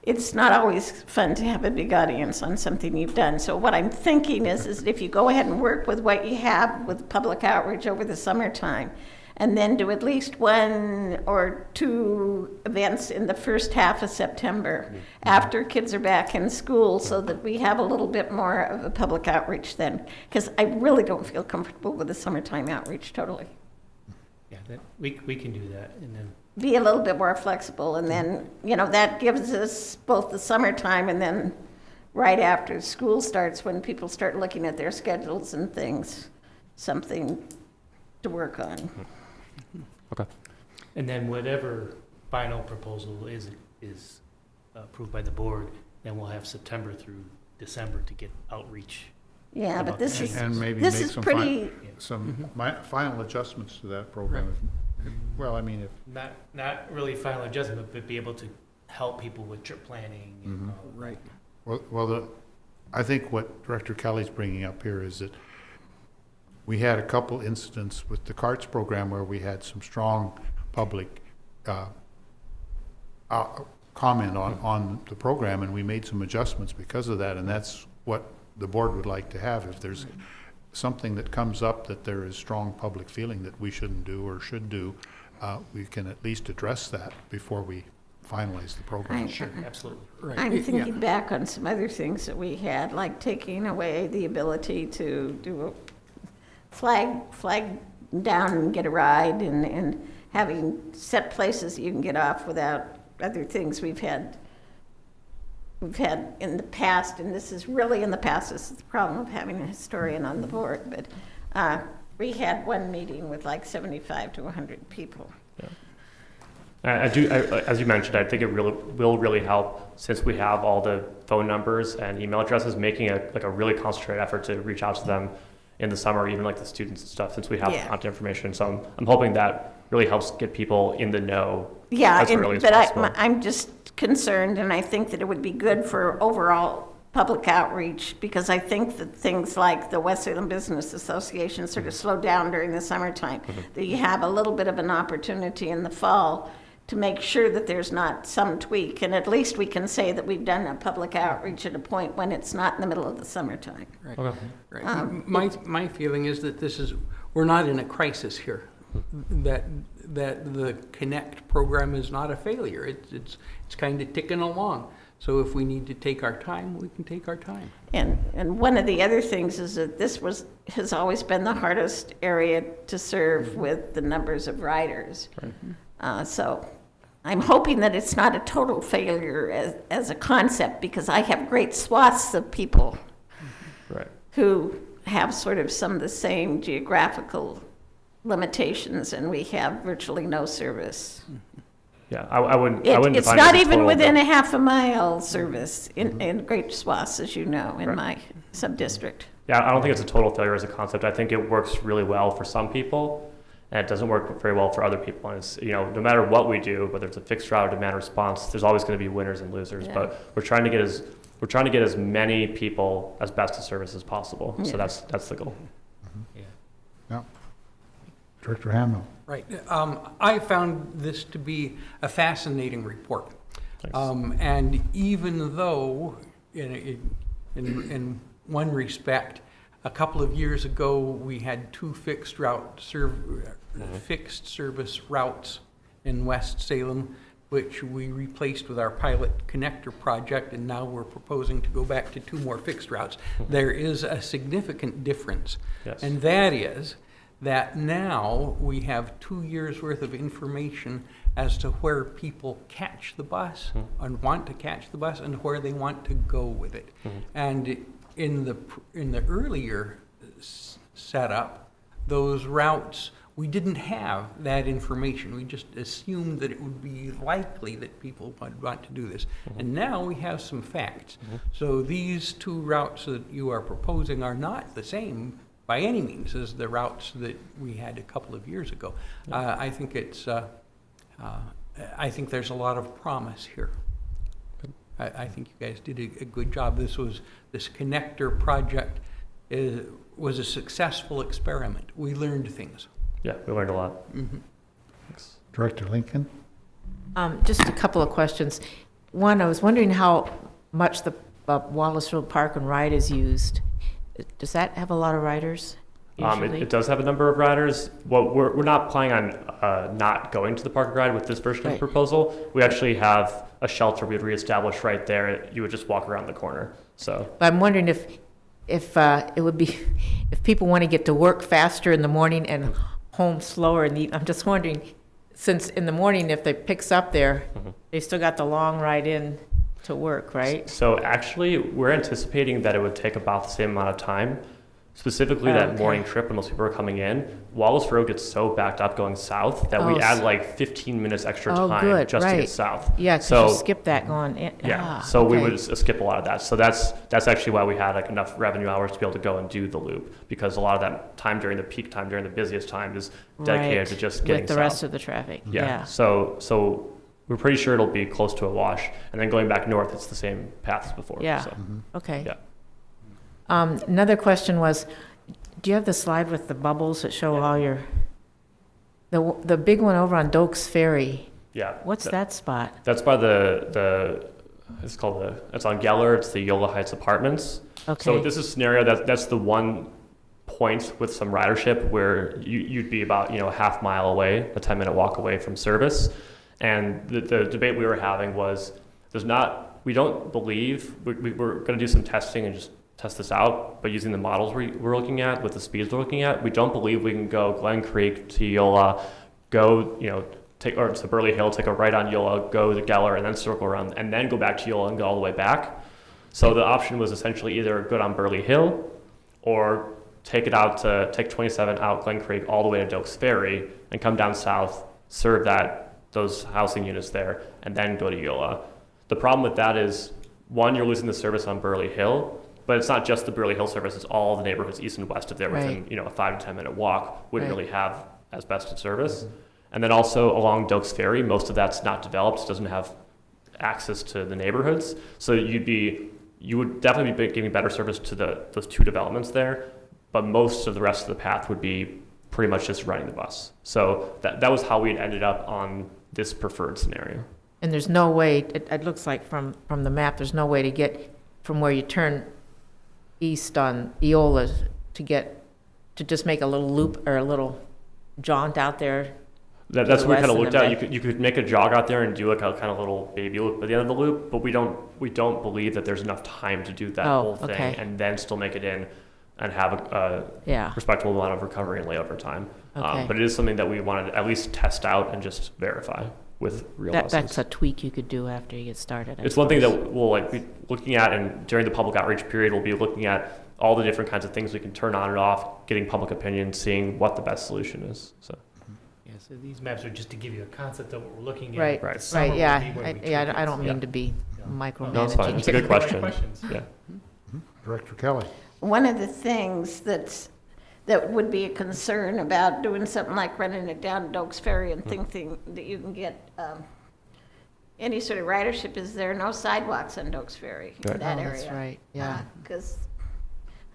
It's not always fun to have a big audience on something you've done. So what I'm thinking is if you go ahead and work with what you have with public outreach over the summertime, and then do at least 1 or 2 events in the first half of September after kids are back in school, so that we have a little bit more of a public outreach then. Because I really don't feel comfortable with the summertime outreach totally. Yeah, we can do that, and then Be a little bit more flexible, and then, that gives us both the summertime and then right after school starts, when people start looking at their schedules and things, something to work on. Okay. and then whatever final proposal is approved by the board, then we'll have September through December to get outreach. Yeah, but this is, And maybe this make is some pretty, final adjustments to that program. Well, I mean, if, Not really final adjustment, but be able to help people with trip planning and all of that. Right. I think what Director Kelly's bringing up here is that we had a couple incidents with the CARTS program where we had some strong public comment on the program, and we made some adjustments because of that, and that's what the board would like to have. If there's something that comes up that there is strong public feeling that we shouldn't do or should do, we can at least address that before we finalize the program. Sure. Absolutely. Right. I'm thinking back on some other things that we had, like taking away the ability to do a flag down and get a ride, and having set places you can get off without other things we've had in the past, and this is really in the past. This is the problem of having a historian on the board, but we had one meeting with like 75 to 100 people. As you mentioned, I think it will really help, since we have all the phone numbers and email addresses, making a really concentrated effort to reach out to them in the summer, even like the students and stuff, since we have contact information. So I'm hoping that really helps get people in the know as early as possible. I'm just concerned, and I think that it would be good for overall public outreach, because I think that things like the West Salem Business Association sort of slow down during the summertime, that you have a little bit of an opportunity in the fall to make sure that there's not some tweak, and at least we can say that we've done a public outreach at a point when it's not in the middle of the summertime. Right. Okay. Right. My feeling is that we're not in a crisis here. That the Connect program is not a failure. It's kind of ticking along. So if we need to take our time, we can take our time. And one of the other things is that this has always been the hardest area to serve with the numbers of riders. So I'm hoping that it's not a total failure as a concept, because I have great swaths of people who have sort of some of the same geographical limitations, and we have virtually no service. Yeah, I wouldn't. It's define not it as even total, within but- a half a mile service in great swaths, as you know, in my sub-district. Yeah, I don't think it's a total failure as a concept. I think it works really well for some people, and it doesn't work very well for other people. And it's, no matter what we do, whether it's a fixed route or demand response, there's always going to be winners and losers. Yeah. But we're trying to get as many people as best a service as possible. So that's the goal. Yeah. Yeah. Director Hamill. Right. I found this to be a fascinating report. And even though, in one respect, a couple of years ago, we had two fixed service routes in West Salem, which we replaced with our pilot connector project, and now we're proposing to go back to two more fixed routes. There is a significant difference. Yes. And that is that now we have 2 years' worth of information as to where people catch the bus and want to catch the bus and where they want to go with it. And in the earlier setup, those routes, we didn't have that information. We just assumed that it would be likely that people would want to do this. And now we have some facts. So these two routes that you are proposing are not the same by any means as the routes that we had a couple of years ago. I think I think there's a lot of promise here. I think you guys did a good job. This connector project was a successful experiment. We learned things. Yeah, we learned a lot. Thanks. Director Lincoln. Just a couple of questions. One, I was wondering how much the Wallace Road Park and Ride is used. Does that have a lot of riders usually? It does have a number of riders. Well, we're not planning on not going to the park and ride with this version of the proposal. We actually have a shelter we've reestablished right there. You would just walk around the corner. So But I'm wondering if it would be, if people want to get to work faster in the morning and home slower in the, I'm just wondering, since in the morning, if it picks up there, they still got the long ride in to work, right? So actually, we're anticipating that it would take about the same amount of time. Specifically, that morning trip when most people are coming in, Wallace Road gets so backed up going south that we add like 15 minutes extra time just to get south. Yeah, so you skip that going in. Yeah, so we would skip a lot of that. So that's actually why we had like enough revenue hours to be able to go and do the loop, because a lot of that time during the peak time, during the busiest time, is dedicated to just getting with the south. rest of the traffic. Yeah. So we're pretty sure it'll be close to a wash, and then going back north, it's the same path as before. Yeah. So, Okay. yeah. Another question was, do you have the slide with the bubbles that show all your, the big one over on Dokes Ferry? Yeah. What's that spot? That's by it's on Geller. It's the Yola Heights Apartments. Okay. So this is a scenario that's the one point with some ridership where you'd be about a half mile away, a 10-minute walk away from service. And the debate we were having was we don't believe we're going to do some testing and just test this out, but using the models we're looking at with the speeds we're looking at, we don't believe we can go Glen Creek to Yola, go to Burley Hill, take a right on Yola, go to Geller, and then circle around, and then go back to Yola and go all the way back. So the option was essentially either go down Burley Hill or take 27 out Glen Creek all the way to Dokes Ferry and come down south, serve those housing units there, and then go to Yola. The problem with that is, one, you're losing the service on Burley Hill, but it's not just the Burley Hill service, it's all the neighborhoods east and west of there within a 5 to 10 minute walk wouldn't really have as best a service. And then also along Dokes Ferry, most of that's not developed, doesn't have access to the neighborhoods. So you would definitely be giving better service to those two developments there, but most of the rest of the path would be pretty much just running the bus. So that was how we had ended up on this preferred scenario. And there's no way, it looks like from the map, there's no way to get from where you turn east on Eola to just make a little loop or a little jaunt out there. That's what we kind of looked at. You could make a jog out there and do like a kind of little baby loop at the end of the loop, but we don't believe that there's enough time to do that whole thing and then still make it in and have a respectable amount of recovery and layover time. But it is something that we wanted to at least test out and just verify with real buses. That's a tweak you could do after you get started. It's one thing that we'll be looking at, and during the public outreach period, we'll be looking at all the different kinds of things we can turn on and off, getting public opinion, seeing what the best solution is. So. Yeah, so these maps are just to give you a concept of what we're looking at. Right. I don't mean to be micromanaging. No, it's fine. It's a good question. Yeah. Director Kelly. One of the things that would be a concern about doing something like running it down Dokes Ferry and thinking that you can get any sort of ridership is there are no sidewalks on Dokes Ferry in that area. That's right, yeah. Because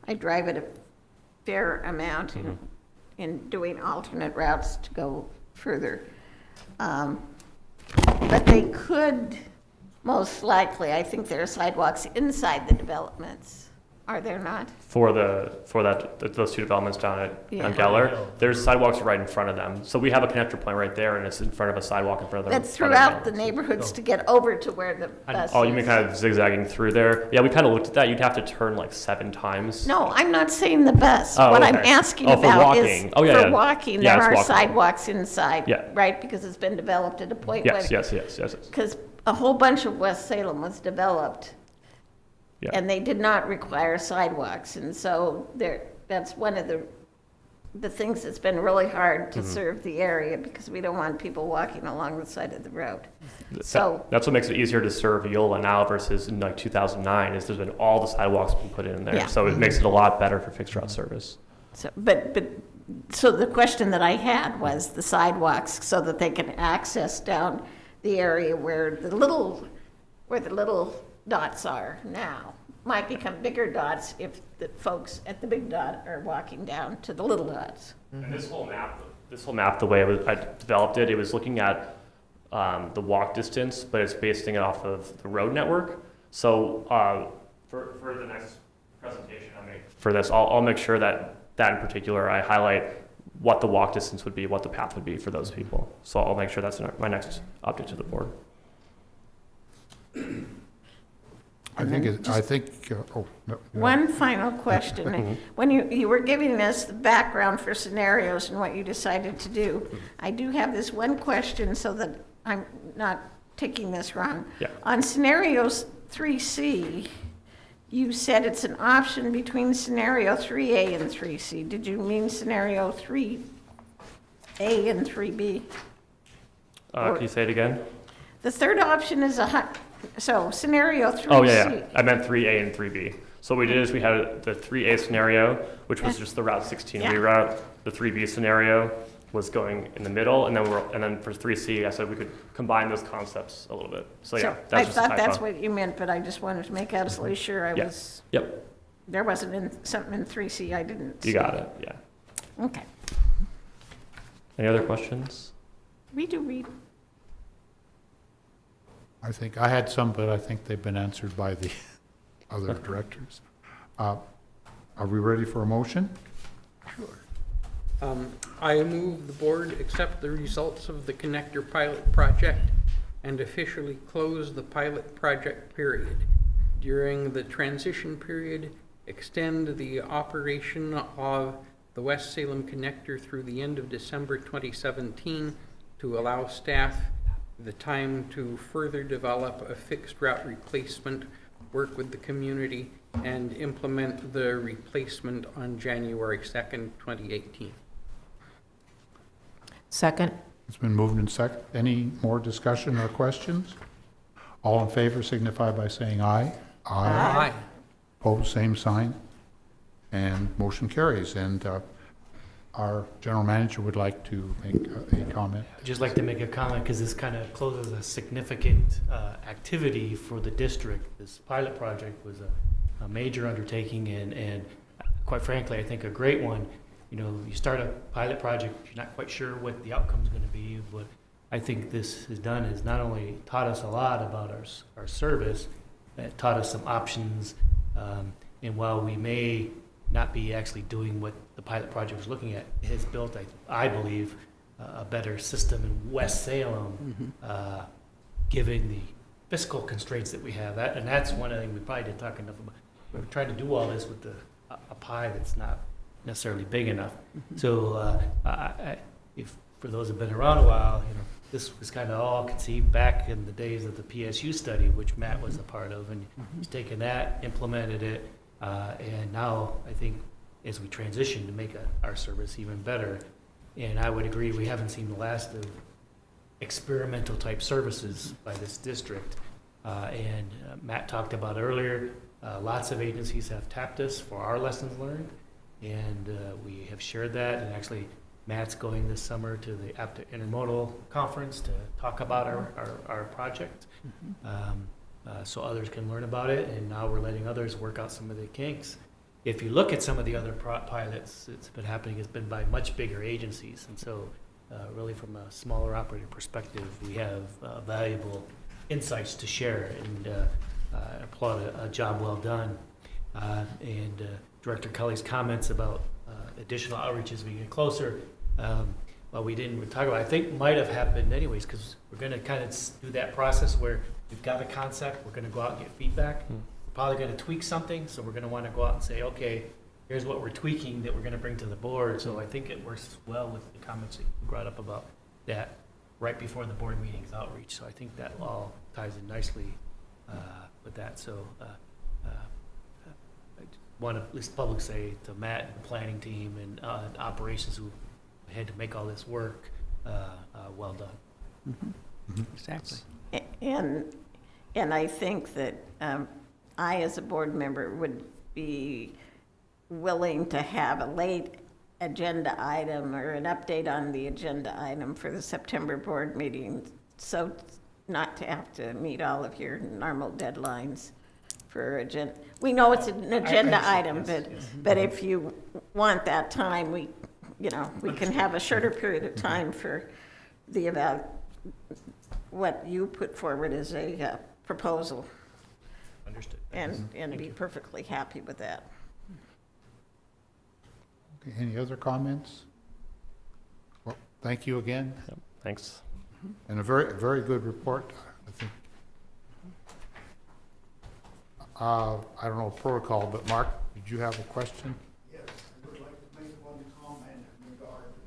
I drive it a fair amount, in doing alternate routes to go further. But they could, most likely, I think there are sidewalks inside the developments, are there not? For those two developments down at Yeah. on Geller, there's sidewalks right in front of them. So we have a connector point right there, and it's in front of a sidewalk in front of them. That's throughout the neighborhoods to get over to where the bus Oh, you mean is. kind of zigzagging through there? Yeah, we kind of looked at that. You'd have to turn like 7 times. No, I'm not saying the bus. Oh, What I'm okay. asking Oh, for about is, walking. Oh, yeah, for yeah. walking, Yeah, there it's are walkable. sidewalks inside, Yeah. right? Because it's been developed at a point where. Yes. Because a whole bunch of West Salem was developed, Yeah. and they did not require sidewalks. And so that's one of the things that's been really hard to serve the area, because we don't want people walking along the side of the road. So, That's what makes it easier to serve Eola now versus in like 2009, is there's been all the sidewalks been put in there. Yeah. So it makes it a lot better for fixed route service. so the question that I had was the sidewalks, so that they can access down the area where the little dots are now. Might become bigger dots if the folks at the big dot are walking down to the little dots. And this whole map, the way I developed it, it was looking at the walk distance, but it's basing it off of the road network. So for the next presentation I make for this, I'll make sure that in particular I highlight what the walk distance would be, what the path would be for those people. So I'll make sure that's in my next update to the board. I think, oh, no. One final question. When you were giving us the background for scenarios and what you decided to do, I do have this one question so that I'm not taking this wrong. Yeah. On scenarios 3C, you said it's an option between scenario 3A and 3C. Did you mean scenario 3A and 3B? Can you say it again? The third option is so scenario 3C. Oh, yeah. I meant 3A and 3B. So what we did is we had the 3A scenario, which was just the Route 16 Yeah. reroute. The 3B scenario was going in the middle, and then for 3C, I said we could combine those concepts a little bit. So yeah, So I that's just a thought that's typo. what you meant, but I just wanted to make absolutely sure I Yeah. was, Yep, there wasn't something in 3C I didn't see. you got it, yeah. Okay. Any other questions? Read. I think, I had some, but I think they've been answered by the other directors. Are we ready for a motion? I move the board accept the results of the connector pilot project and officially close the pilot project period. During the transition period, extend the operation of the West Salem connector through the end of December 2017 to allow staff the time to further develop a fixed route replacement, work with the community, and implement the replacement on January 2nd, 2018. Second? It's been moved and second. Any more discussion or questions? All in favor signify by saying aye. Aye. Opposed, same sign. And motion carries. And our general manager would like to make a comment. I'd just like to make a comment because this kind of closes a significant activity for the district. This pilot project was a major undertaking and quite frankly, I think a great one. You know, you start a pilot project, you're not quite sure what the outcome's going to be. What I think this has done is not only taught us a lot about our service, it taught us some options. And while we may not be actually doing what the pilot project was looking at, it has built, I believe, a better system in West Salem, given the fiscal constraints that we have. And that's one thing we probably didn't talk enough about. We're trying to do all this with a pie that's not necessarily big enough. So if for those who've been around a while, you know, this was kind of all conceived back in the days of the PSU study, which Matt was a part of, and he's taken that, implemented it, and now I think as we transition to make our service even better, and I would agree we haven't seen the last of experimental type services by this district. And Matt talked about earlier, lots of agencies have tapped us for our lessons learned, and we have shared that. And actually, Matt's going this summer to the APTA Intermodal Conference to talk about our project, so others can learn about it. And now we're letting others work out some of the kinks. if you look at some of the other pilots, it's been happening, it's been by much bigger agencies. And so really from a smaller operator perspective, we have valuable insights to share, and I applaud a job well done. And Director Kelly's comments about additional outreach as we get closer, well, we didn't talk about, I think might have happened anyways, because we're going to kind of do that process where we've got a concept, we're going to go out and get feedback. We're probably going to tweak something, so we're going to want to go out and say, okay, here's what we're tweaking that we're going to bring to the board. So I think it works well with the comments that you brought up about that right before the board meetings outreach. So I think that all ties in nicely with that. So I want to at least publicly say to Matt and the planning team and operations who had to make all this work, well done. Exactly. And I think that I, as a board member, would be willing to have a late agenda item or an update on the agenda item for the September board meeting, so not to have to meet all of your normal deadlines for agenda. We know it's an agenda item, but if you want that time, we can have a shorter period of time for the what you put forward as a proposal. Understood. And be perfectly happy with that. Okay, any other comments? Well, thank you again, Thanks. and a very, very good report, I think. I don't know protocol, but Mark, did you have a question? Yes, I would like to make one comment in regard to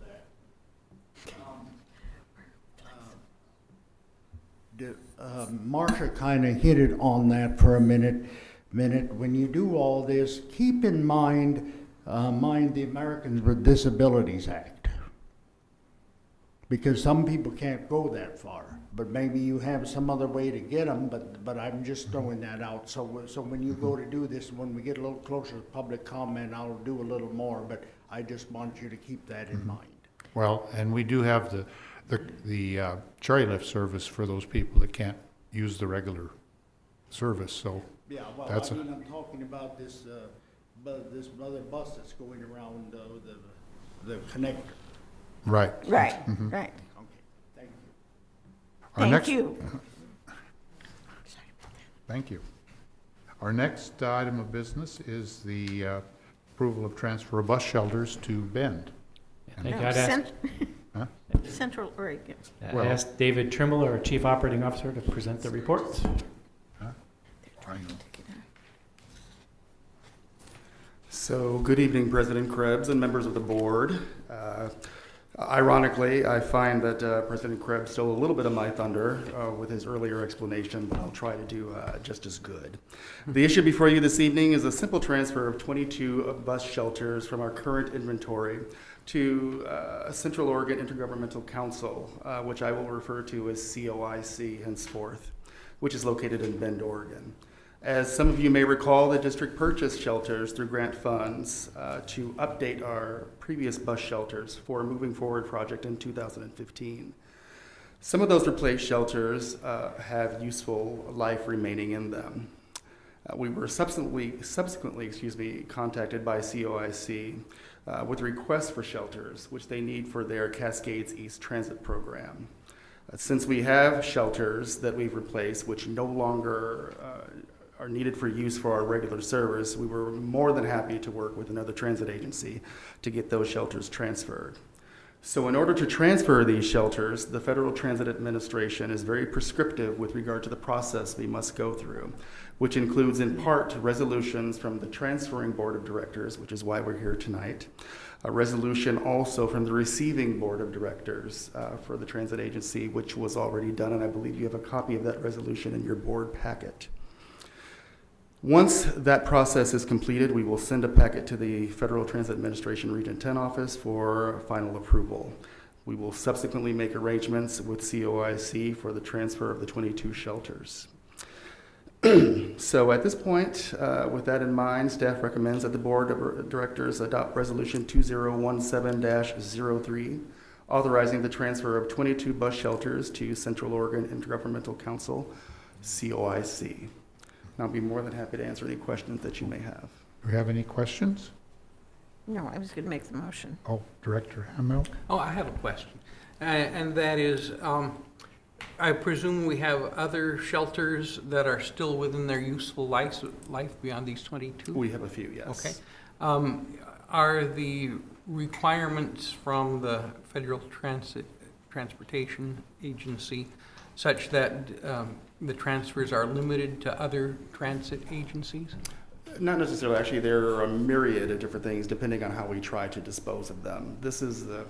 that. Marcia kind of hit it on that for a minute. When you do all this, keep in mind the Americans with Disabilities Act. Because some people can't go that far, but maybe you have some other way to get them, but I'm just throwing that out. So when you go to do this, when we get a little closer to public comment, I'll do a little more, but I just want you to keep that in mind. Well, and we do have the cherry lift service for those people that can't use the regular service, so. Yeah, well, That's I'm talking about this other bus that's going around the connector. Right. Right, Mhm. right. Okay, thank you. Our Thank next- you. Thank you. Our next item of business is the approval of transfer of bus shelters to Bend. I think No, I'd ask, Huh? Central Oregon. Well- ask David Trimble, our Chief Operating Officer, to present the report. I know. So, good evening, President Krebs and members of the board. Ironically, I find that President Krebs stole a little bit of my thunder with his earlier explanation, but I'll try to do just as good. The issue before you this evening is a simple transfer of 22 bus shelters from our current inventory to Central Oregon Intergovernmental Council, which I will refer to as COIC henceforth, which is located in Bend, Oregon. As some of you may recall, the district purchased shelters through grant funds to update our previous bus shelters for a Moving Forward project in 2015. Some of those replaced shelters have useful life remaining in them. We were subsequently contacted by COIC with requests for shelters, which they need for their Cascades East Transit program. Since we have shelters that we've replaced, which no longer are needed for use for our regular service, we were more than happy to work with another transit agency to get those shelters transferred. So in order to transfer these shelters, the Federal Transit Administration is very prescriptive with regard to the process we must go through, which includes in part resolutions from the transferring board of directors, which is why we're here tonight, a resolution also from the receiving board of directors for the transit agency, which was already done, and I believe you have a copy of that resolution in your board packet. Once that process is completed, we will send a packet to the Federal Transit Administration Region 10 office for final approval. We will subsequently make arrangements with COIC for the transfer of the 22 shelters. So at this point, with that in mind, staff recommends that the Board of Directors adopt Resolution 2017-03, authorizing the transfer of 22 bus shelters to Central Oregon Intergovernmental Council, COIC. And I'll be more than happy to answer any questions that you may have. Do we have any questions? No, I was going to make the motion. Oh, Director Hamill? Oh, I have a question, and that is, I presume we have other shelters that are still within their useful life beyond these 22? We have a few, yes. Okay. Are the requirements from the Federal Transportation Agency such that the transfers are limited to other transit agencies? Not necessarily. Actually, there are a myriad of different things depending on how we try to dispose of them. This is a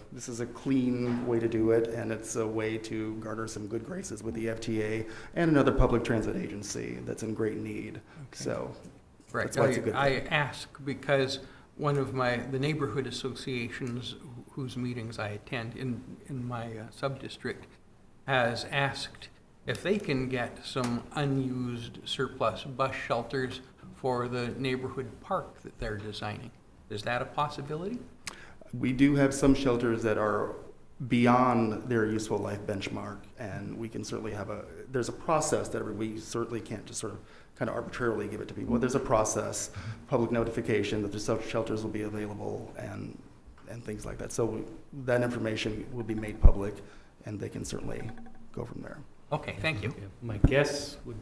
clean way to do it, and it's a way to garner some good graces with the FTA and another public transit agency that's in great need. So Right. that's why it's a good thing. I ask because one of the neighborhood associations whose meetings I attend in my sub-district has asked if they can get some unused surplus bus shelters for the neighborhood park that they're designing. Is that a possibility? We do have some shelters that are beyond their useful life benchmark, and we can certainly there's a process that we certainly can't just sort of kind of arbitrarily give it to people. There's a process, public notification that the shelters will be available and things like that. So that information will be made public, and they can certainly go from there. Okay, thank you. Yeah, my guess would.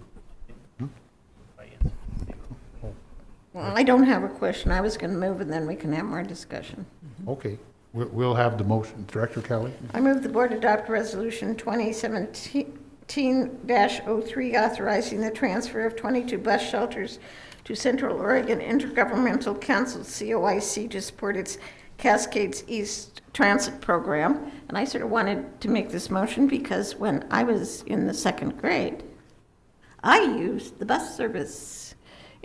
Well, I don't have a question. I was going to move, and then we can have more discussion. Okay, we'll have the motion. Director Kelly? I move the board adopt resolution 2017-03 authorizing the transfer of 22 bus shelters to Central Oregon Intergovernmental Council, COIC, to support its Cascades East Transit Program. And I sort of wanted to make this motion because when I was in the second grade, I used the bus service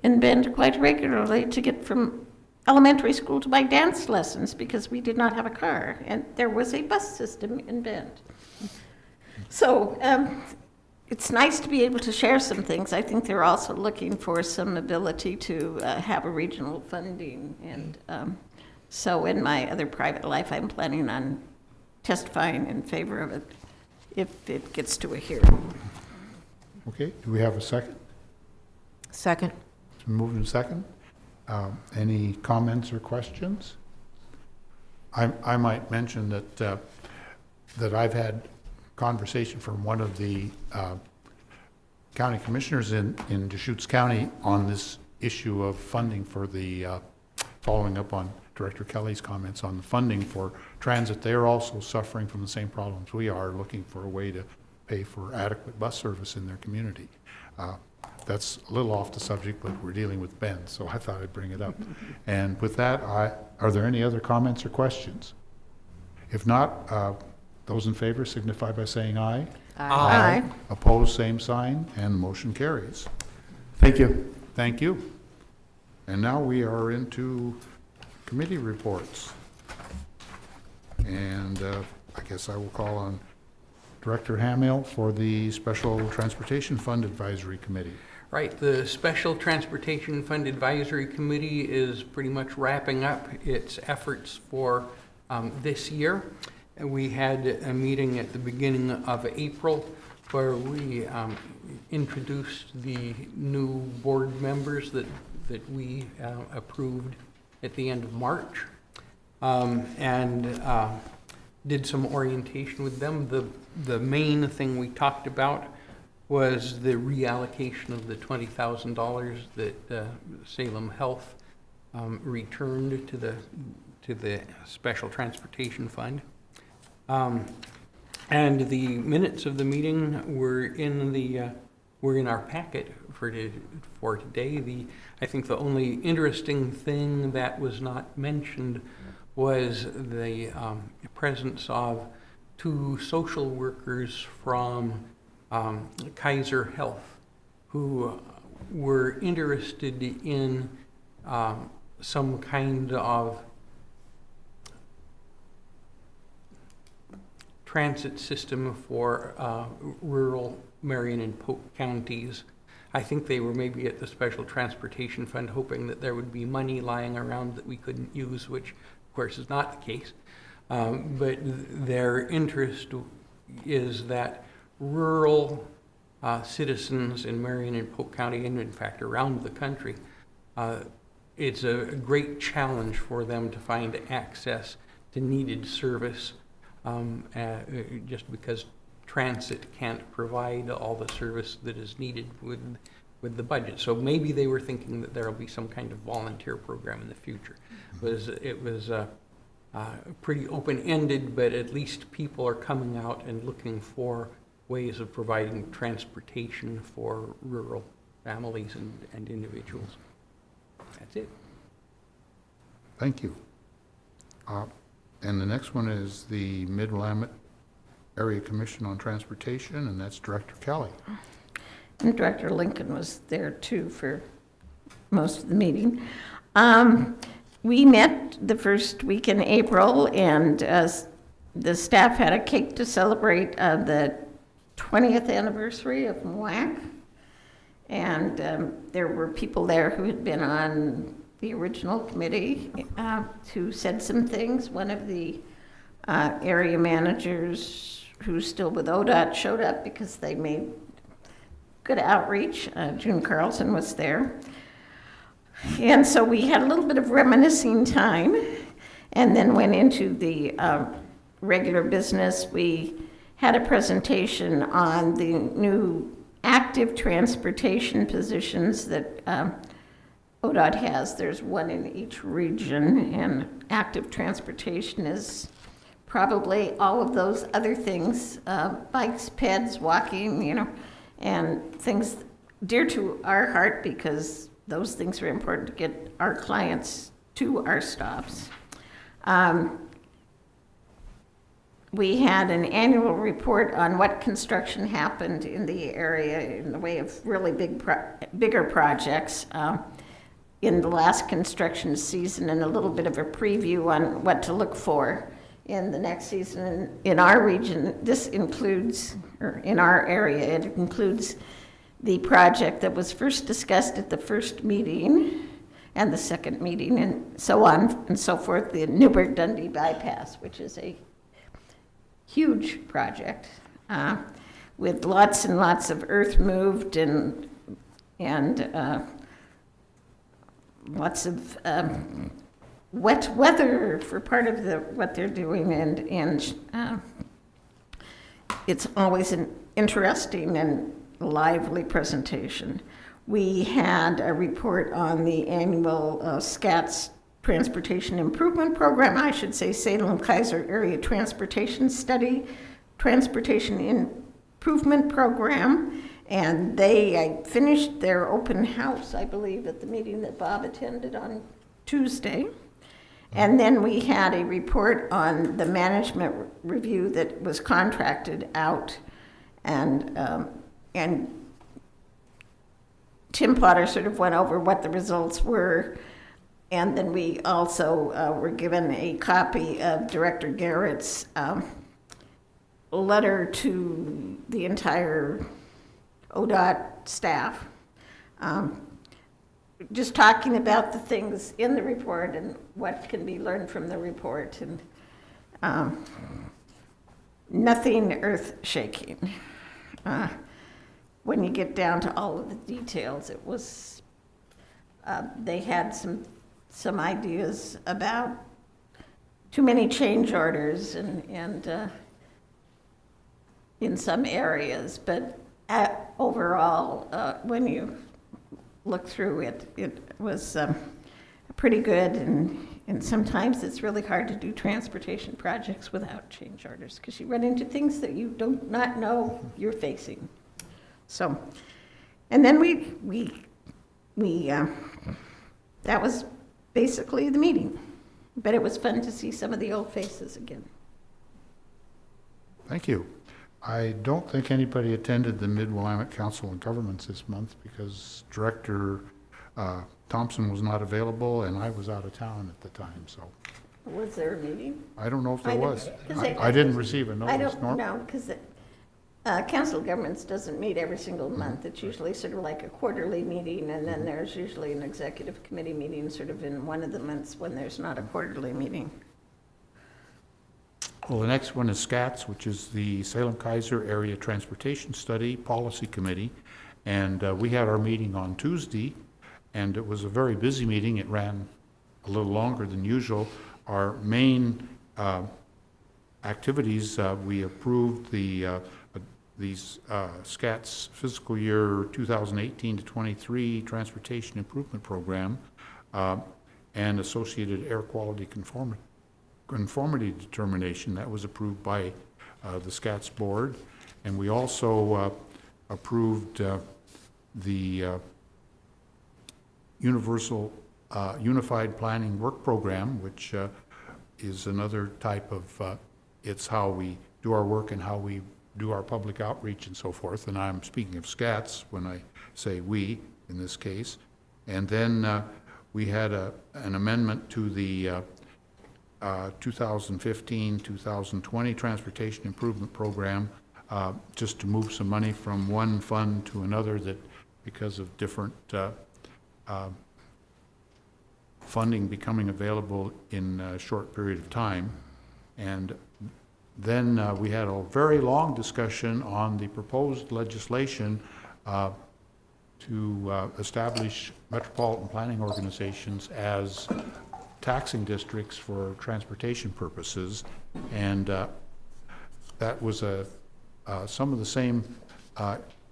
in Bend quite regularly to get from elementary school to my dance lessons because we did not have a car, and there was a bus system in Bend. So it's nice to be able to share some things. I think they're also looking for some ability to have a regional funding, and so in my other private life, I'm planning on testifying in favor of it if it gets to a hearing. Okay, do we have a second? Second. It's been moved and second. Any comments or questions? I might mention that I've had conversation from one of the county commissioners in Deschutes County on this issue of funding for the, following up on Director Kelly's comments on the funding for transit. They're also suffering from the same problems we are, looking for a way to pay for adequate bus service in their community. That's a little off the subject, but we're dealing with Ben, so I thought I'd bring it up. And with that, are there any other comments or questions? If not, those in favor signify by saying aye. Aye. Opposed, same sign, and the motion carries. Thank you. Thank you. And now we are into committee reports. And I guess I will call on Director Hamill for the Special Transportation Fund Advisory Committee. Right, the Special Transportation Fund Advisory Committee is pretty much wrapping up its efforts for this year. And we had a meeting at the beginning of April where we introduced the new board members that we approved at the end of March, and did some orientation with them. The main thing we talked about was the reallocation of the $20,000 that Salem Health returned to the Special Transportation Fund. And the minutes of the meeting were in our packet for today. I think the only interesting thing that was not mentioned was the presence of 2 social workers from Keizer Health who were interested in some kind of transit system for rural Marion and Polk counties. I think they were maybe at the Special Transportation Fund hoping that there would be money lying around that we couldn't use, which of course is not the case. But their interest is that rural citizens in Marion and Polk County, and in fact around the country, it's a great challenge for them to find access to needed service, just because transit can't provide all the service that is needed with the budget. So maybe they were thinking that there'll be some kind of volunteer program in the future. It was pretty open-ended, but at least people are coming out and looking for ways of providing transportation for rural families and individuals. That's it. Thank you. And the next one is the Mid-Willamette Area Commission on Transportation, and that's Director Kelly. And Director Lincoln was there too for most of the meeting. We met the first week in April, and the staff had a cake to celebrate the 20th anniversary of MWAC. And there were people there who had been on the original committee who said some things. One of the area managers who's still with ODOT showed up because they made good outreach. June Carlson was there. And so we had a little bit of reminiscing time and then went into the regular business. We had a presentation on the new active transportation positions that ODOT has. There's one in each region, and active transportation is probably all of those other things, bikes, peds, walking, and things dear to our heart because those things are important to get our clients to our stops. We had an annual report on what construction happened in the area in the way of really bigger projects in the last construction season, and a little bit of a preview on what to look for in the next season. In our region, this includes, or in our area, it includes the project that was first discussed at the first meeting and the second meeting, and so on and so forth, the Newburgh-Dundee bypass, which is a huge project with lots and lots of earth moved and lots of wet weather for part of what they're doing, and it's always an interesting and lively presentation. We had a report on the annual SCATS Transportation Improvement Program, I should say Salem Keizer Area Transportation Study, Transportation Improvement Program, and they finished their open house, I believe, at the meeting that Bob attended on Tuesday. And then we had a report on the management review that was contracted out, and Tim Potter sort of went over what the results were. And then we also were given a copy of Director Garrett's letter to the entire ODOT staff, just talking about the things in the report and what can be learned from the report, and nothing earth-shaking. When you get down to all of the details, it was, they had some ideas about too many change orders and in some areas, but overall, when you look through it, it was pretty good, and sometimes it's really hard to do transportation projects without change orders because you run into things that you do not know you're facing. So, and then we that was basically the meeting, but it was fun to see some of the old faces again. Thank you. I don't think anybody attended the Mid-Willamette Council on Governments this month because Director Thompson was not available and I was out of town at the time, so. Was there a meeting? I don't know if there was. 'Cause I didn't receive a notice. I don't Norm? know, because Council of Governments doesn't meet every single month. It's usually sort of like a quarterly meeting, and then there's usually an executive committee meeting sort of in one of the months when there's not a quarterly meeting. Well, the next one is SCATS, which is the Salem Keizer Area Transportation Study Policy Committee. And we had our meeting on Tuesday, and it was a very busy meeting. It ran a little longer than usual. Our main activities, we approved these SCAT's fiscal year 2018 to 23 Transportation Improvement Program and associated air quality conformity determination. That was approved by the SCAT's board. And we also approved the Unified Planning Work Program, which is another type of, it's how we do our work and how we do our public outreach and so forth. And I'm speaking of SCATs when I say we in this case. And then we had an amendment to the 2015-2020 Transportation Improvement Program, just to move some money from one fund to another that, because of different funding becoming available in a short period of time. And then we had a very long discussion on the proposed legislation to establish metropolitan planning organizations as taxing districts for transportation purposes. And that was some of the same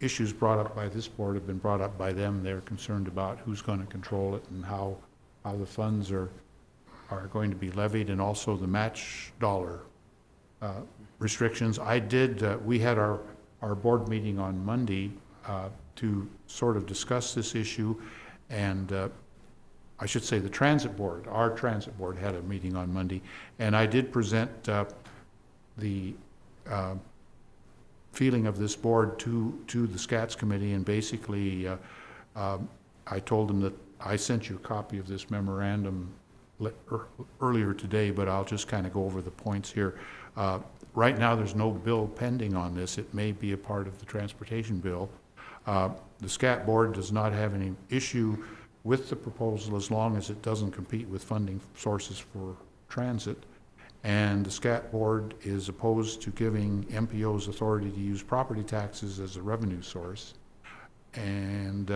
issues brought up by this board have been brought up by them. They're concerned about who's going to control it and how the funds are going to be levied, and also the match dollar restrictions. We had our board meeting on Monday to sort of discuss this issue, and I should say the transit board, our transit board had a meeting on Monday, and I did present the feeling of this board to the SCATS committee, and basically I told them that I sent you a copy of this memorandum earlier today, but I'll just kind of go over the points here. Right now, there's no bill pending on this. It may be a part of the transportation bill. The SCAT board does not have any issue with the proposal as long as it doesn't compete with funding sources for transit. And the SCAT board is opposed to giving MPOs authority to use property taxes as a revenue source. And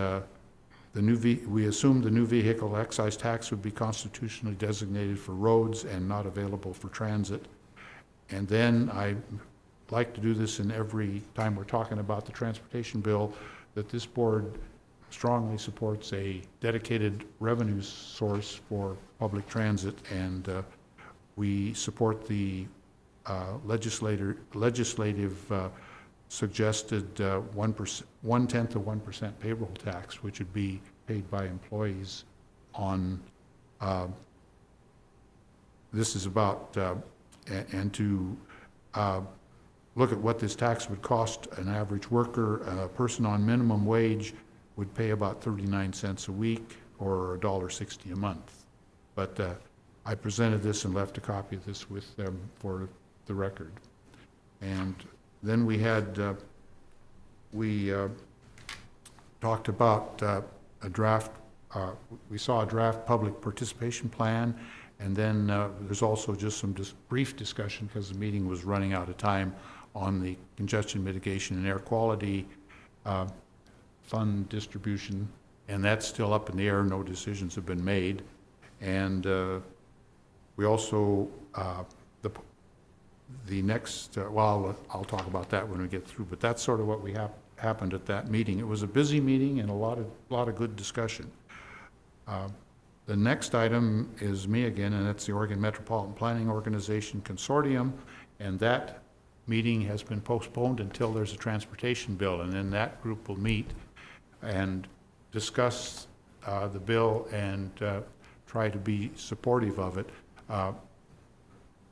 we assume the new vehicle excise tax would be constitutionally designated for roads and not available for transit. And then I like to do this in every time we're talking about the transportation bill, that this board strongly supports a dedicated revenue source for public transit, and we support the legislative suggested 1/10 of 1% payroll tax, which would be paid by employees on, this is about, and to look at what this tax would cost an average worker. A person on minimum wage would pay about 39 cents a week or $1.60 a month. But I presented this and left a copy of this with them for the record. And then we had, talked about a draft, we saw a draft public participation plan, and then there's also just some brief discussion, because the meeting was running out of time, on the congestion mitigation and air quality fund distribution, and that's still up in the air. No decisions have been made. And we also, the next, well, I'll talk about that when we get through, but that's sort of what we happened at that meeting. It was a busy meeting and a lot of good discussion. The next item is me again, and that's the Oregon Metropolitan Planning Organization Consortium, and that meeting has been postponed until there's a transportation bill, and then that group will meet and discuss the bill and try to be supportive of it.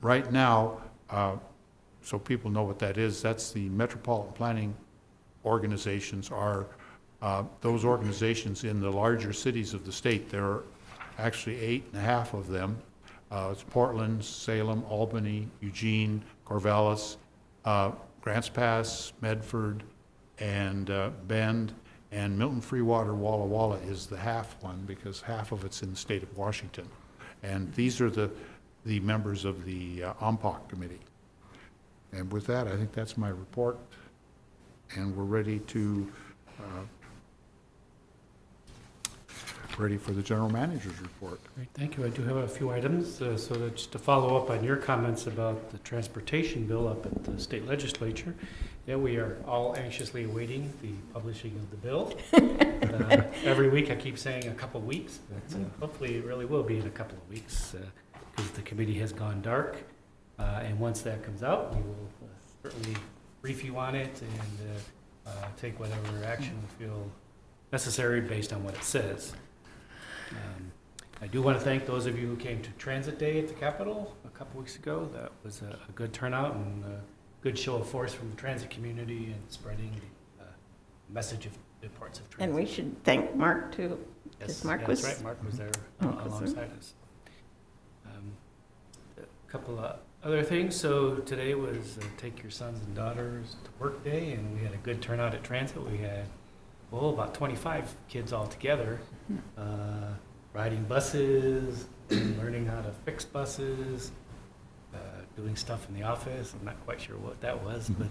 Right now, so people know what that is, that's the Metropolitan Planning Organizations are those organizations in the larger cities of the state. There are actually 8.5 of them. It's Portland, Salem, Albany, Eugene, Corvallis, Grants Pass, Medford, and Bend, and Milton Freewater, Walla Walla is the half one, because half of it's in the state of Washington. And these are the members of the OMPOC committee. And with that, I think that's my report, and we're ready to ready for the general manager's report. Great, thank you. I do have a few items. So that just to follow up on your comments about the transportation bill up at the state legislature, yeah, we are all anxiously awaiting the publishing of the bill. Every week I keep saying a couple weeks, but hopefully it really will be in a couple of weeks because the committee has gone dark. And once that comes out, we will certainly brief you on it and take whatever action we feel necessary based on what it says. I do want to thank those of you who came to Transit Day at the Capitol a couple weeks ago. That was a good turnout and a good show of force from the transit community and spreading the message of the importance of transit. And we should thank Mark too, Yes, because Mark yeah, was. that's right. Mark was there Mark was alongside us. A couple of other things. So today was Take Your Sons and Daughters to Work Day, and we had a good turnout at Transit. We had, about 25 kids all together, riding buses, learning how to fix buses, doing stuff in the office. I'm not quite sure what that was, but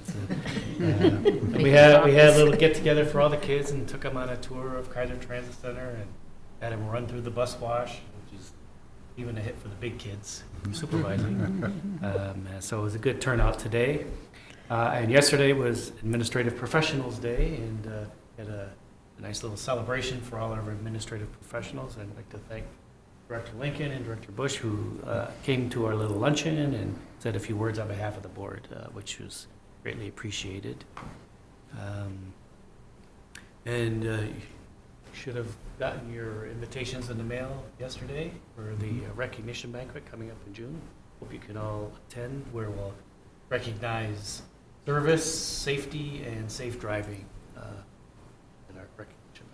we had a little get together for all the kids and took them on a tour of Keizer Transit Center and had them run through the bus wash, which is even a hit for the big kids supervising. So it was a good turnout today. And yesterday was Administrative Professionals Day, and had a nice little celebration for all our administrative professionals. I'd like to thank Director Lincoln and Director Bush, who came to our little luncheon and said a few words on behalf of the board, which was greatly appreciated. And you should have gotten your invitations in the mail yesterday for the recognition banquet coming up in June. Hope you can all attend, where we'll recognize service, safety, and safe driving in our recognition.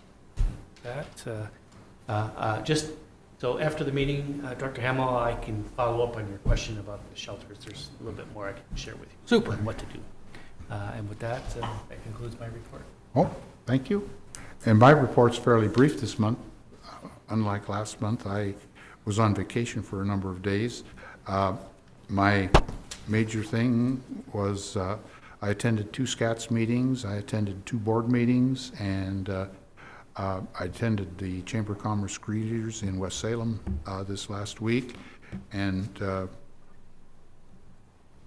Just so after the meeting, Dr. Hamill, I can follow up on your question about the shelters. There's a little bit more I can share with you. Super. On what to do. And with that, that concludes my report. Oh, thank you. And my report's fairly brief this month. Unlike last month, I was on vacation for a number of days. My major thing was I attended 2 SCATS meetings, I attended 2 board meetings, and I attended the Chamber of Commerce greeters in West Salem this last week. And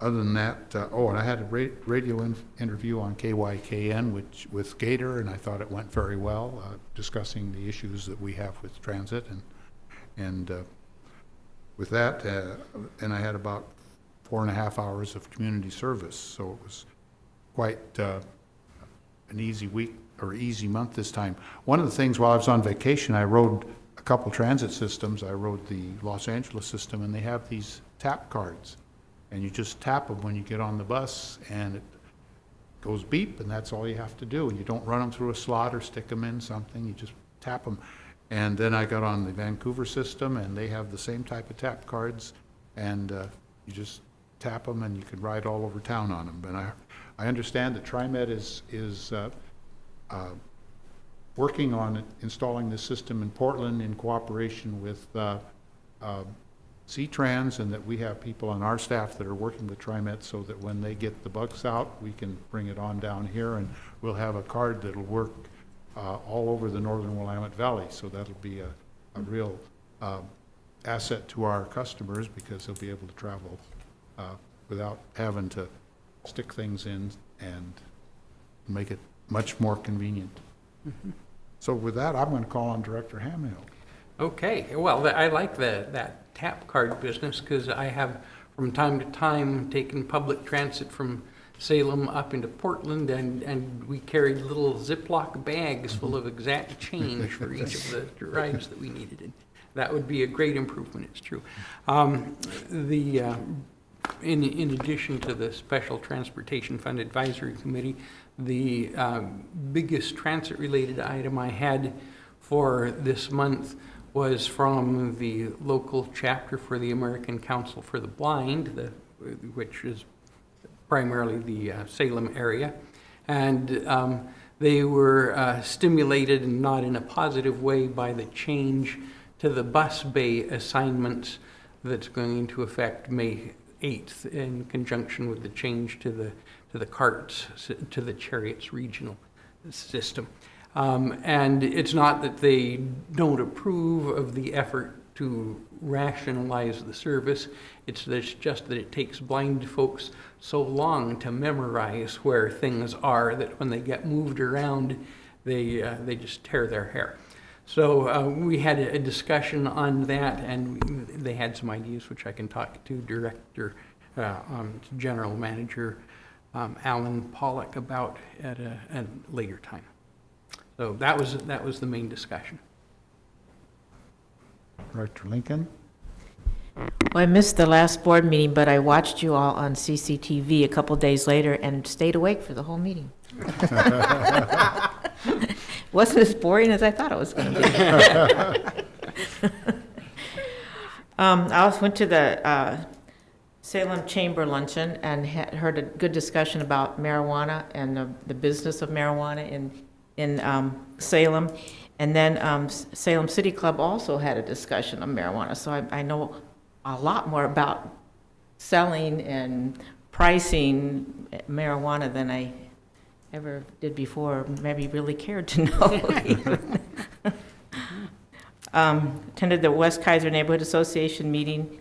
other than that, and I had a radio interview on KYKN with Gator, and I thought it went very well, discussing the issues that we have with transit. And with that, and I had about 4.5 hours of community service, so it was quite an easy week, or easy month this time. One of the things while I was on vacation, I rode a couple transit systems. I rode the Los Angeles system, and they have these tap cards. And you just tap them when you get on the bus, and it goes beep, and that's all you have to do. And you don't run them through a slot or stick them in something, you just tap them. And then I got on the Vancouver system, and they have the same type of tap cards, and you just tap them, and you can ride all over town on them. And I understand that TriMet is working on installing this system in Portland in cooperation with C-Trans, and that we have people on our staff that are working with TriMet so that when they get the bugs out, we can bring it on down here, and we'll have a card that'll work all over the northern Willamette Valley. So that'll be a real asset to our customers, because they'll be able to travel without having to stick things in and make it much more convenient. Mm-hmm. So with that, I'm going to call on Director Hamill. Okay, well, I like that tap card business, because I have from time to time taken public transit from Salem up into Portland, and we carried little Ziploc bags full of exact change for each of the rides that we needed. And that would be a great improvement, it's true. In addition to the Special Transportation Fund Advisory Committee, the biggest transit-related item I had for this month was from the local chapter for the American Council for the Blind, which is primarily the Salem area. And they were stimulated, and not in a positive way, by the change to the bus bay assignments that's going into effect May 8th, in conjunction with the change to the carts, to the Cherriots regional system. And it's not that they don't approve of the effort to rationalize the service. It's just that it takes blind folks so long to memorize where things are that when they get moved around, they just tear their hair. So we had a discussion on that, and they had some ideas which I can talk to General Manager Alan Pollock about at a later time. So that was the main discussion. Director Lincoln? Well, I missed the last board meeting, but I watched you all on CCTV a couple days later and stayed awake for the whole meeting. Wasn't as boring as I thought it was going to be. I also went to the Salem Chamber Luncheon and heard a good discussion about marijuana and the business of marijuana in Salem. And then Salem City Club also had a discussion of marijuana. So I know a lot more about selling and pricing marijuana than I ever did before, maybe really cared to know. Attended the West Keizer Neighborhood Association meeting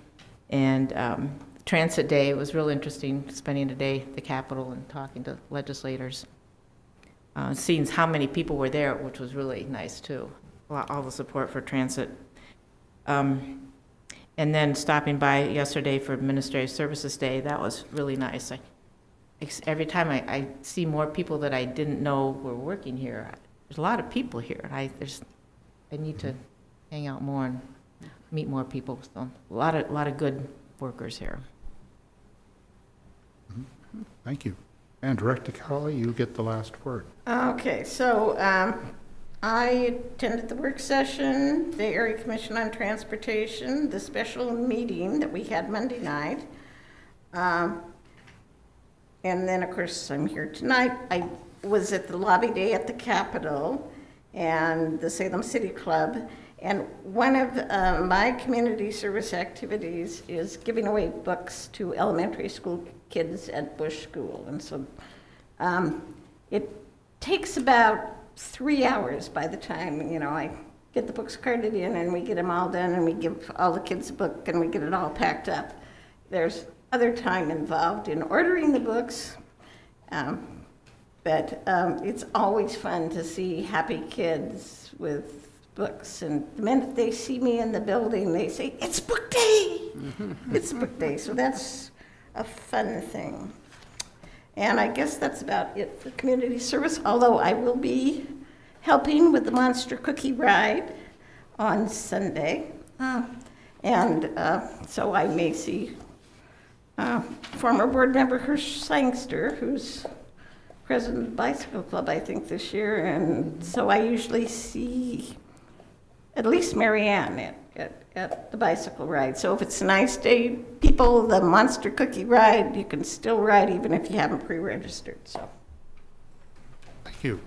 and Transit Day. It was real interesting spending a day at the Capitol and talking to legislators. Seeing how many people were there, which was really nice too. All the support for transit. And then stopping by yesterday for Administrative Services Day, that was really nice. Every time I see more people that I didn't know were working here. There's a lot of people here. I need to hang out more and meet more people. So a lot of good workers here. Thank you. And Director Kelly, you get the last word. Okay, so I attended the work session, the Area Commission on Transportation, the special meeting that we had Monday night. And then, of course, I'm here tonight. I was at the lobby day at the Capitol and the Salem City Club. And one of my community service activities is giving away books to elementary school kids at Bush School. And so it takes about 3 hours by the time, I get the books carted in and we get them all done and we give all the kids a book and we get it all packed up. There's other time involved in ordering the books, but it's always fun to see happy kids with books, and the minute they see me in the building, they say, "It's book day!" It's book day, so that's a fun thing. And I guess that's about it for community service, although I will be helping with the Monster Cookie Ride on Sunday, so I may see former board member Hirsch Sangster, who's president of the Bicycle Club, I think, this year, and so I usually see at least Marianne at the bicycle ride. So if it's a nice day, people, the Monster Cookie Ride, you can still ride even if you haven't pre-registered. So, Thank you.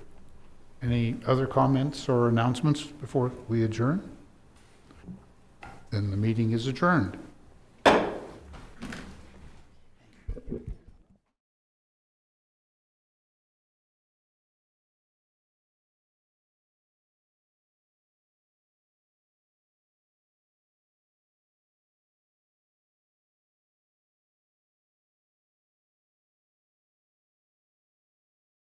Any other comments or announcements before we adjourn? Then the meeting is adjourned.